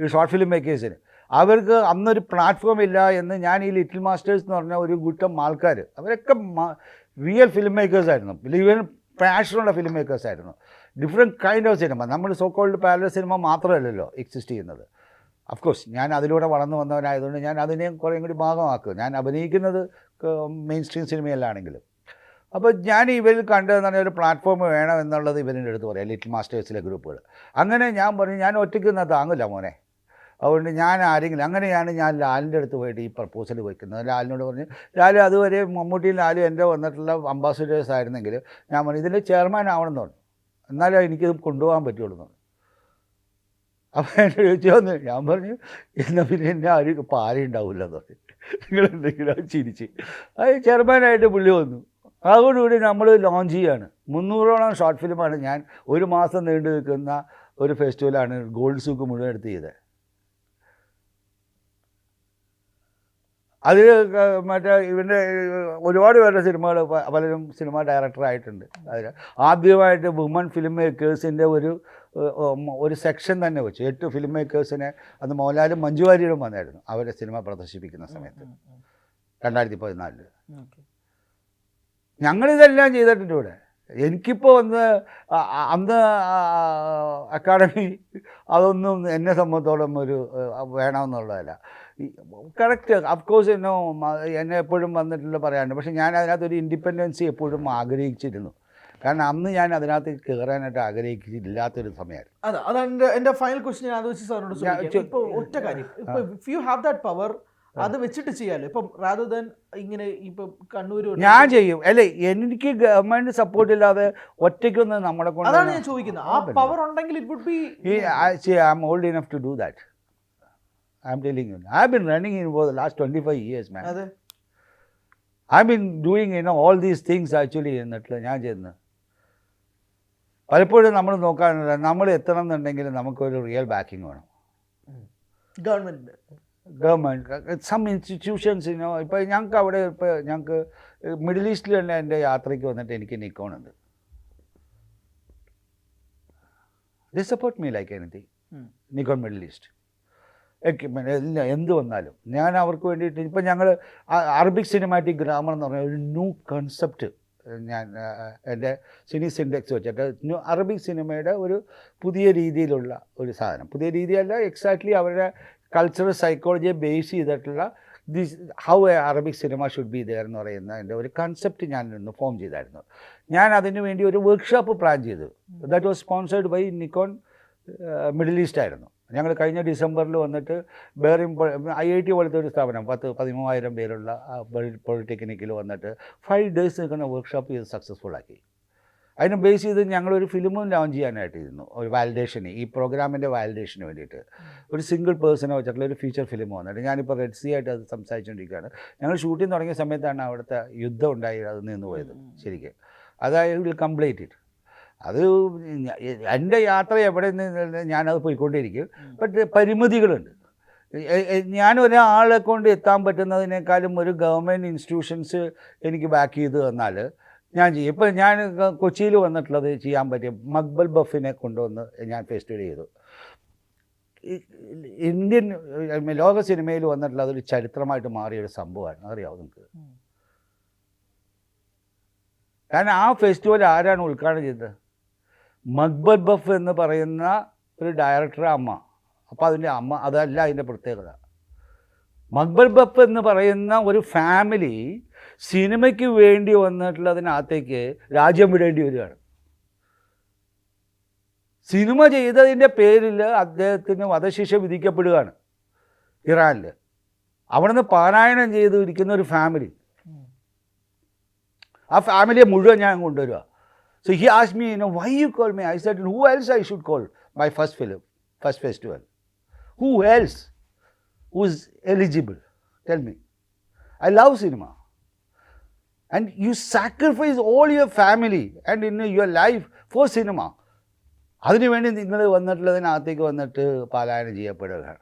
ഈ ഷോർട്ട് ഫിലിം മേക്കേഴ്സിന്. അവർക്ക് അന്നൊരു പ്ലാറ്റ്ഫോം ഇല്ല എന്ന് ഞാൻ ഈ ലിറ്റിൽ മാസ്റ്റേഴ്സ് എന്ന് പറഞ്ഞ ഒരു കൂട്ടം ആൾക്കാർ, അവരൊക്കെ റിയൽ ഫിലിം മേക്കേഴ്സായിരുന്നു, ഈവൻ പാഷനുള്ള ഫിലിം മേക്കേഴ്സായിരുന്നു. Different kind of cinema. നമ്മൾ സോ കോൾഡ് പാരലൽ സിനിമ മാത്രമല്ലല്ലോ എക്സിസ്റ്റ് ചെയ്യുന്നത്. അഫ്കോഴ്സ് ഞാൻ അതിലൂടെ വളർന്നു വന്നവനായതുകൊണ്ട് ഞാൻ അതിനെ കുറേയും കൂടി ഭാഗമാക്കും. ഞാൻ അഭിനയിക്കുന്നത് മെയിൻ സ്ട്രീം സിനിമയിലാണെങ്കിലും. അപ്പോൾ ഞാൻ ഇവരിൽ കണ്ടതെന്ന് പറഞ്ഞാൽ ഒരു പ്ലാറ്റ്ഫോം വേണം എന്നുള്ളത് ഇവരിൻ്റെ അടുത്ത് പറയാം, ലിറ്റിൽ മാസ്റ്റേഴ്സിലെ ഗ്രൂപ്പുകൾ. അങ്ങനെ ഞാൻ പറഞ്ഞു, ഞാൻ ഒറ്റയ്ക്ക് നിന്നാൽ താങ്ങില്ല മോനെ, അതുകൊണ്ട് ഞാൻ ആരെങ്കിലും. അങ്ങനെയാണ് ഞാൻ ലാലിൻ്റെ അടുത്ത് പോയിട്ട് ഈ പ്രപ്പോസൽ വയ്ക്കുന്നത്. ലാലിനോട് പറഞ്ഞു, ലാൽ അതുവരെ മമ്മൂട്ടിയും ലാലും എൻ്റെ വന്നിട്ടുള്ള അംബാസിഡേഴ്സ് ആയിരുന്നെങ്കിൽ ഞാൻ പറഞ്ഞു ഇതിൻ്റെ ചെയർമാൻ ആവണമെന്ന് പറഞ്ഞു, എന്നാലേ എനിക്കിത് കൊണ്ടുപോകാൻ പറ്റുള്ളൂ എന്ന് പറഞ്ഞു. അപ്പോൾ എൻ്റെ ചോദിച്ചു, ഞാൻ പറഞ്ഞു എന്നാൽ പിന്നെ എന്നെ ആരും ഇപ്പോൾ ആരും ഉണ്ടാവില്ല എന്ന് പറഞ്ഞു. നിങ്ങളെന്തെങ്കിലും ചിരിച്ച് അത് ചെയർമാനായിട്ട് പുള്ളി വന്നു. അതോടുകൂടി നമ്മൾ ലോഞ്ച് ചെയ്യാണ്. 300ഓളം ഷോർട്ട് ഫിലിമാണ് ഞാൻ ഒരു മാസം നീണ്ടു നിൽക്കുന്ന ഒരു ഫെസ്റ്റിവലാണ് ഗോൾഡ് സൂക്ക് മുഴുവൻ എടുത്ത് ചെയ്തത്. അതിൽ മറ്റേ ഇവൻ്റെ ഒരുപാട് പേരുടെ സിനിമകൾ പലരും സിനിമ ഡയറക്ടറായിട്ടുണ്ട്. അതിൽ ആദ്യമായിട്ട് വുമൺ ഫിലിം മേക്കേഴ്സിൻ്റെ ഒരു സെക്ഷൻ തന്നെ വെച്ചു. 8 ഫിലിം മേക്കേഴ്സിനെ അന്ന് മോഹൻലാലും മഞ്ജു വാര്യരും വന്നായിരുന്നു അവരുടെ സിനിമ പ്രദർശിപ്പിക്കുന്ന സമയത്ത് 2014. ഞങ്ങളിതെല്ലാം ചെയ്തിട്ടുണ്ട് ഇവിടെ. എനിക്കിപ്പോൾ അന്ന് അക്കാഡമി അതൊന്നും എന്നെ സംബന്ധിച്ചോളം ഒരു വേണമെന്നുള്ളതല്ല. കറക്റ്റ് അഫ്കോഴ്സ് എന്നെ എപ്പോഴും വന്നിട്ടുള്ള പറയാനുണ്ട്. പക്ഷേ ഞാൻ അതിനകത്തൊരു ഇൻഡിപെൻഡൻസി എപ്പോഴും ആഗ്രഹിച്ചിരുന്നു. കാരണം അന്ന് ഞാൻ അതിനകത്ത് കയറാനായിട്ട് ആഗ്രഹിച്ചില്ലാത്തൊരു സമയമായിരുന്നു. അതാണ് എൻ്റെ ഫൈനൽ ക്വസ്റ്റ്യൻ. ഞാൻ അത് വെച്ച് സാറിനോട് ചോദിക്കാം. ഇപ്പോൾ ഒറ്റ കാര്യം, ഇപ്പോൾ if you have that power അത് വെച്ചിട്ട് ചെയ്യാലോ. ഇപ്പം റാദർ ദാൻ ഇങ്ങനെ ഇപ്പം കണ്ണൂർ ഞാൻ ചെയ്യും. അല്ലേ, എനിക്ക് ഗവൺമെന്റ് സപ്പോർട്ട് ഇല്ലാതെ ഒറ്റയ്ക്കൊന്ന് നമ്മളെ കൊണ്ട്. അതാണ് ഞാൻ ചോദിക്കുന്നത്. ആ പവർ ഉണ്ടെങ്കിൽ it would be. I am old enough to do that. I am telling you, I have been running in for the last 25 years, man. I have been doing all these things actually എന്നിട്ട് ഞാൻ ചെയ്യുന്നത്. പലപ്പോഴും നമ്മൾ നോക്കാറുണ്ട്, നമ്മൾ എത്തണം എന്നുണ്ടെങ്കിൽ നമുക്കൊരു റിയൽ ബാക്കിംഗ് വേണം. Government some institutions. ഇപ്പോൾ ഞങ്ങൾക്ക് അവിടെ ഇപ്പോൾ ഞങ്ങൾക്ക് മിഡിൽ ഈസ്റ്റിൽ തന്നെ എൻ്റെ യാത്രയ്ക്ക് വന്നിട്ട് എനിക്ക് നിക്കോൺ ഉണ്ട്. They support me like anything. Nikon middle east equipment എന്ത് വന്നാലും ഞാൻ അവർക്ക് വേണ്ടിയിട്ട്. ഇപ്പം ഞങ്ങൾ അറബിക് സിനിമാറ്റിക് ഗ്രാമർ എന്ന് പറഞ്ഞ ഒരു ന്യൂ കൺസെപ്റ്റ് ഞാൻ എൻ്റെ സിനി സിൻഡെക്സ് വെച്ചിട്ട് അറബിക് സിനിമയുടെ ഒരു പുതിയ രീതിയിലുള്ള ഒരു സാധനം. പുതിയ രീതിയല്ല, എക്സാക്ട്ലി അവരുടെ കൾച്ചറൽ സൈക്കോളജിയെ ബേസ് ചെയ്തിട്ടുള്ള how a Arabic cinema should be there എന്ന് പറയുന്ന എൻ്റെ ഒരു കൺസെപ്റ്റ് ഞാൻ ഇന്ന് ഫോം ചെയ്തായിരുന്നു. ഞാൻ അതിന് വേണ്ടി ഒരു വർക്ക്ഷോപ്പ് പ്ലാൻ ചെയ്തു. That was sponsored by Nikon middle east ആയിരുന്നു. ഞങ്ങൾ കഴിഞ്ഞ ഡിസംബറിൽ വന്നിട്ട് ബെയറിംഗ് IIT പോലത്തെ ഒരു സ്ഥാപനം 10-13,000 പേരുള്ള പോളിടെക്നിക്കിൽ വന്നിട്ട് 5 days നിൽക്കുന്ന വർക്ക്ഷോപ്പ് ഇത് സക്സസ്ഫുൾ ആക്കി. അതിനെ ബേസ് ചെയ്ത് ഞങ്ങളൊരു ഫിലിമും ലോഞ്ച് ചെയ്യാനായിട്ടിരുന്നു, ഒരു വാലിഡേഷന്, ഈ പ്രോഗ്രാമിൻ്റെ വാലിഡേഷന് വേണ്ടിയിട്ട് ഒരു സിംഗിൾ പേഴ്സണെ വെച്ചിട്ടുള്ള ഒരു ഫീച്ചർ ഫിലിം വന്നിട്ട് ഞാനിപ്പോൾ റെഡ് സി ആയിട്ട് അത് സംസാരിച്ചുകൊണ്ടിരിക്കുകയാണ്. ഞങ്ങൾ ഷൂട്ടിംഗ് തുടങ്ങിയ സമയത്താണ് അവിടുത്തെ യുദ്ധം ഉണ്ടായി അത് നിന്ന് പോയത്. ശരിക്കും അതായത് വിൽ കംപ്ലീറ്റ് ഇറ്റ്. അത് എൻ്റെ യാത്ര എവിടെ നിന്ന് ഞാനത് പോയിക്കൊണ്ടിരിക്കും. ബട്ട് പരിമിതികളുണ്ട്. ഞാൻ ഒരാളെ കൊണ്ട് എത്താൻ പറ്റുന്നതിനേക്കാളും ഒരു ഗവൺമെൻറ് ഇൻസ്റ്റിറ്റ്യൂഷൻസ് എനിക്ക് ബാക്ക് ചെയ്ത് തന്നാൽ ഞാൻ ചെയ്യും. ഇപ്പോൾ ഞാൻ കൊച്ചിയിൽ വന്നിട്ടുള്ളത് ചെയ്യാൻ പറ്റിയ മക്ബൽ ബഫിനെ കൊണ്ടുവന്ന് ഞാൻ ഫെസ്റ്റിവൽ ചെയ്തു. ഇന്ത്യൻ ലോക സിനിമയിൽ വന്നിട്ടുള്ള അതൊരു ചരിത്രമായിട്ട് മാറിയൊരു സംഭവമാണ്, അറിയാമോ നിങ്ങൾക്ക്? കാരണം ആ ഫെസ്റ്റിവൽ ആരാണ് ഉദ്ഘാടനം ചെയ്തത്? മക്ബൽ ബഫ് എന്ന് പറയുന്ന ഒരു ഡയറക്ടറെ അമ്മ. അപ്പോൾ അതിൻ്റെ അമ്മ, അതല്ല അതിൻ്റെ പ്രത്യേകത. മക്ബൽ ബഫ് എന്ന് പറയുന്ന ഒരു ഫാമിലി സിനിമയ്ക്ക് വേണ്ടി വന്നിട്ടുള്ളതിനകത്തേക്ക് രാജ്യം വിടേണ്ടി വരികയാണ്. സിനിമ ചെയ്തതിൻ്റെ പേരിൽ അദ്ദേഹത്തിന് വധശിക്ഷ വിധിക്കപ്പെടുകയാണ് ഇറാനിൽ. അവിടുന്ന് പാരായണം ചെയ്ത് ഇരിക്കുന്ന ഒരു ഫാമിലി, ആ ഫാമിലിയെ മുഴുവൻ ഞാൻ കൊണ്ടുവരിക. So he asked me, why you call me? I said, who else I should call? My first film, first festival. Who else who's eligible? Tell me. I love cinema. And you sacrifice all your family and in your life for cinema. അതിനു വേണ്ടി നിങ്ങൾ വന്നിട്ടുള്ളതിനകത്തേക്ക് വന്നിട്ട് പാലായനം ചെയ്യപ്പെടുകയാണ്.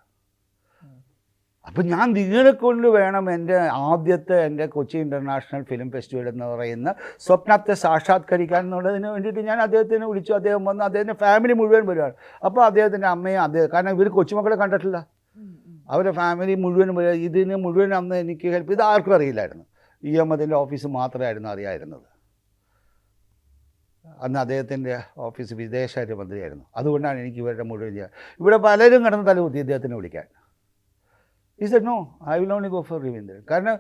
അപ്പം ഞാൻ നിങ്ങളെ കൊണ്ട് വേണം എൻ്റെ കൊച്ചി ഇൻ്റർനാഷണൽ ഫിലിം ഫെസ്റ്റിവൽ എന്ന് പറയുന്ന സ്വപ്നത്തെ സാക്ഷാത്കരിക്കാൻ എന്നുള്ളതിന് വേണ്ടിയിട്ട് ഞാൻ അദ്ദേഹത്തിനെ വിളിച്ചു. അദ്ദേഹം വന്ന് അദ്ദേഹത്തിൻ്റെ ഫാമിലി മുഴുവൻ വരുവാണ്. അപ്പോൾ അദ്ദേഹത്തിൻ്റെ അമ്മയും കാരണം ഇവർ കൊച്ചുമക്കളെ കണ്ടിട്ടില്ല, അവരുടെ ഫാമിലി മുഴുവൻ വരിക. ഇതിന് മുഴുവൻ അന്ന് എനിക്ക് ഹെൽപ്പ് ഇത് ആർക്കും അറിയില്ലായിരുന്നു. അഹമ്മദിൻ്റെ ഓഫീസ് മാത്രമായിരുന്നു അറിയായിരുന്നത്. അന്ന് അദ്ദേഹത്തിൻ്റെ ഓഫീസ് വിദേശകാര്യ മന്ത്രിയായിരുന്നു. അതുകൊണ്ടാണ് എനിക്ക് ഇവരുടെ മുഴുവൻ ചെയ്യാൻ. ഇവിടെ പലരും കടന്ന് തലകുത്തി ഇദ്ദേഹത്തിനെ വിളിക്കാൻ. He said, no, I will only go for Ravindran. കാരണം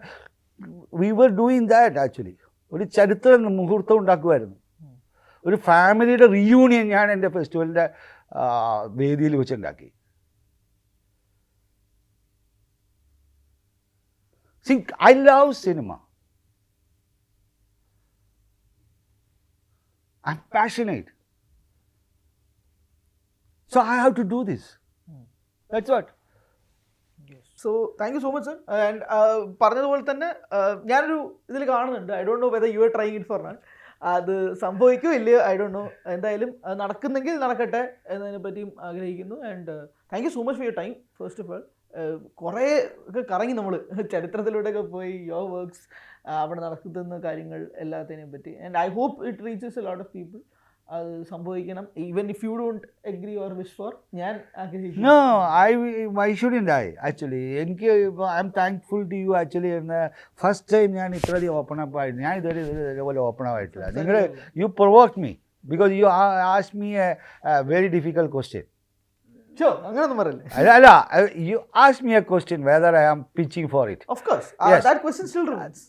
we were doing that actually. ഒരു ചരിത്ര മുഹൂർത്തം ഉണ്ടാക്കുമായിരുന്നു. ഒരു ഫാമിലിയുടെ റീയൂണിയൻ ഞാൻ എൻ്റെ ഫെസ്റ്റിവലിൻ്റെ വേദിയിൽ വെച്ചുണ്ടാക്കി. See, I love cinema. I'm passionate. So I have to do this. That's what. So thank you so much sir. And പറഞ്ഞതുപോലെ തന്നെ ഞാനൊരു ഇതിൽ കാണുന്നുണ്ട്, I don't know whether you are trying it for നാട്ട്. അത് സംഭവിക്കോ ഇല്ലയോ ഐ ഡോണ്ട് നോ. എന്തായാലും അത് നടക്കുന്നെങ്കിൽ നടക്കട്ടെ എന്നതിനെ പറ്റിയും ആഗ്രഹിക്കുന്നു. And thank you so much for your time. First of all കുറേ ഒക്കെ കറങ്ങി നമ്മൾ ചരിത്രത്തിലൂടെയൊക്കെ പോയി യുവർ വർക്ക്സ്, അവിടെ നടക്കുന്ന കാര്യങ്ങൾ എല്ലാത്തിനെയും പറ്റി. And I hope it reaches a lot of people. അത് സംഭവിക്കണം. Even if you don't agree or wish for, ഞാൻ ആഗ്രഹിക്കുന്നു. No, why shouldn't I actually? എനിക്ക് I am thankful to you actually. എന്ന് ഫസ്റ്റ് ടൈം ഞാൻ ഇത്രയധികം ഓപ്പൺ അപ്പ് ആയിട്ട് ഞാൻ ഇതേപോലെ ഓപ്പൺ അപ്പ് ആയിട്ടില്ല. നിങ്ങൾ you provoked me because you ask me a very difficult question. അങ്ങനൊന്നും പറയല്ലേ. അല്ല, you ask me a question whether I am pitching for it. Of course, that question still remains.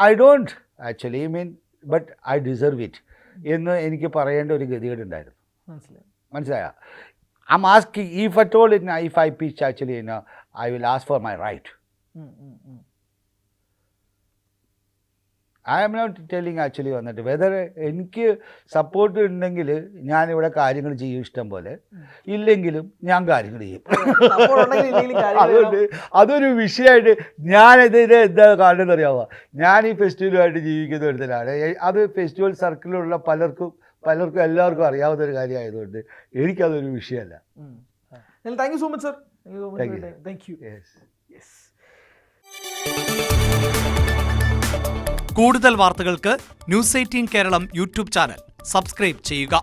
I don't actually mean, but I deserve it എന്ന് എനിക്ക് പറയേണ്ട ഒരു ഗതികേടുണ്ടായിരുന്നു. മനസ്സിലായ? I'm asking, if at all if I pitch actually, I will ask for my right. I am not telling actually വന്നിട്ട് വെദർ എനിക്ക് സപ്പോർട്ട് ഉണ്ടെങ്കിൽ ഞാനിവിടെ കാര്യങ്ങൾ ചെയ്യും ഇഷ്ടം പോലെ, ഇല്ലെങ്കിലും ഞാൻ കാര്യങ്ങൾ ചെയ്യും. അതുകൊണ്ട് അതൊരു വിഷയമായിട്ട് ഞാനിതിന് എന്താ കാണുന്നത് അറിയാവുക, ഞാൻ ഈ ഫെസ്റ്റിവലുമായിട്ട് ജീവിക്കുന്ന ഒരുത്തരാണ്. അത് ഫെസ്റ്റിവൽ സർക്കിളിലുള്ള പലർക്കും എല്ലാവർക്കും അറിയാവുന്ന ഒരു കാര്യമായതുകൊണ്ട് എനിക്കതൊരു വിഷയമല്ല. Thank you so much sir. Thank you. കൂടുതൽ വാർത്തകൾക്ക് news 18 Keralam YouTube channel subscribe ചെയ്യുക.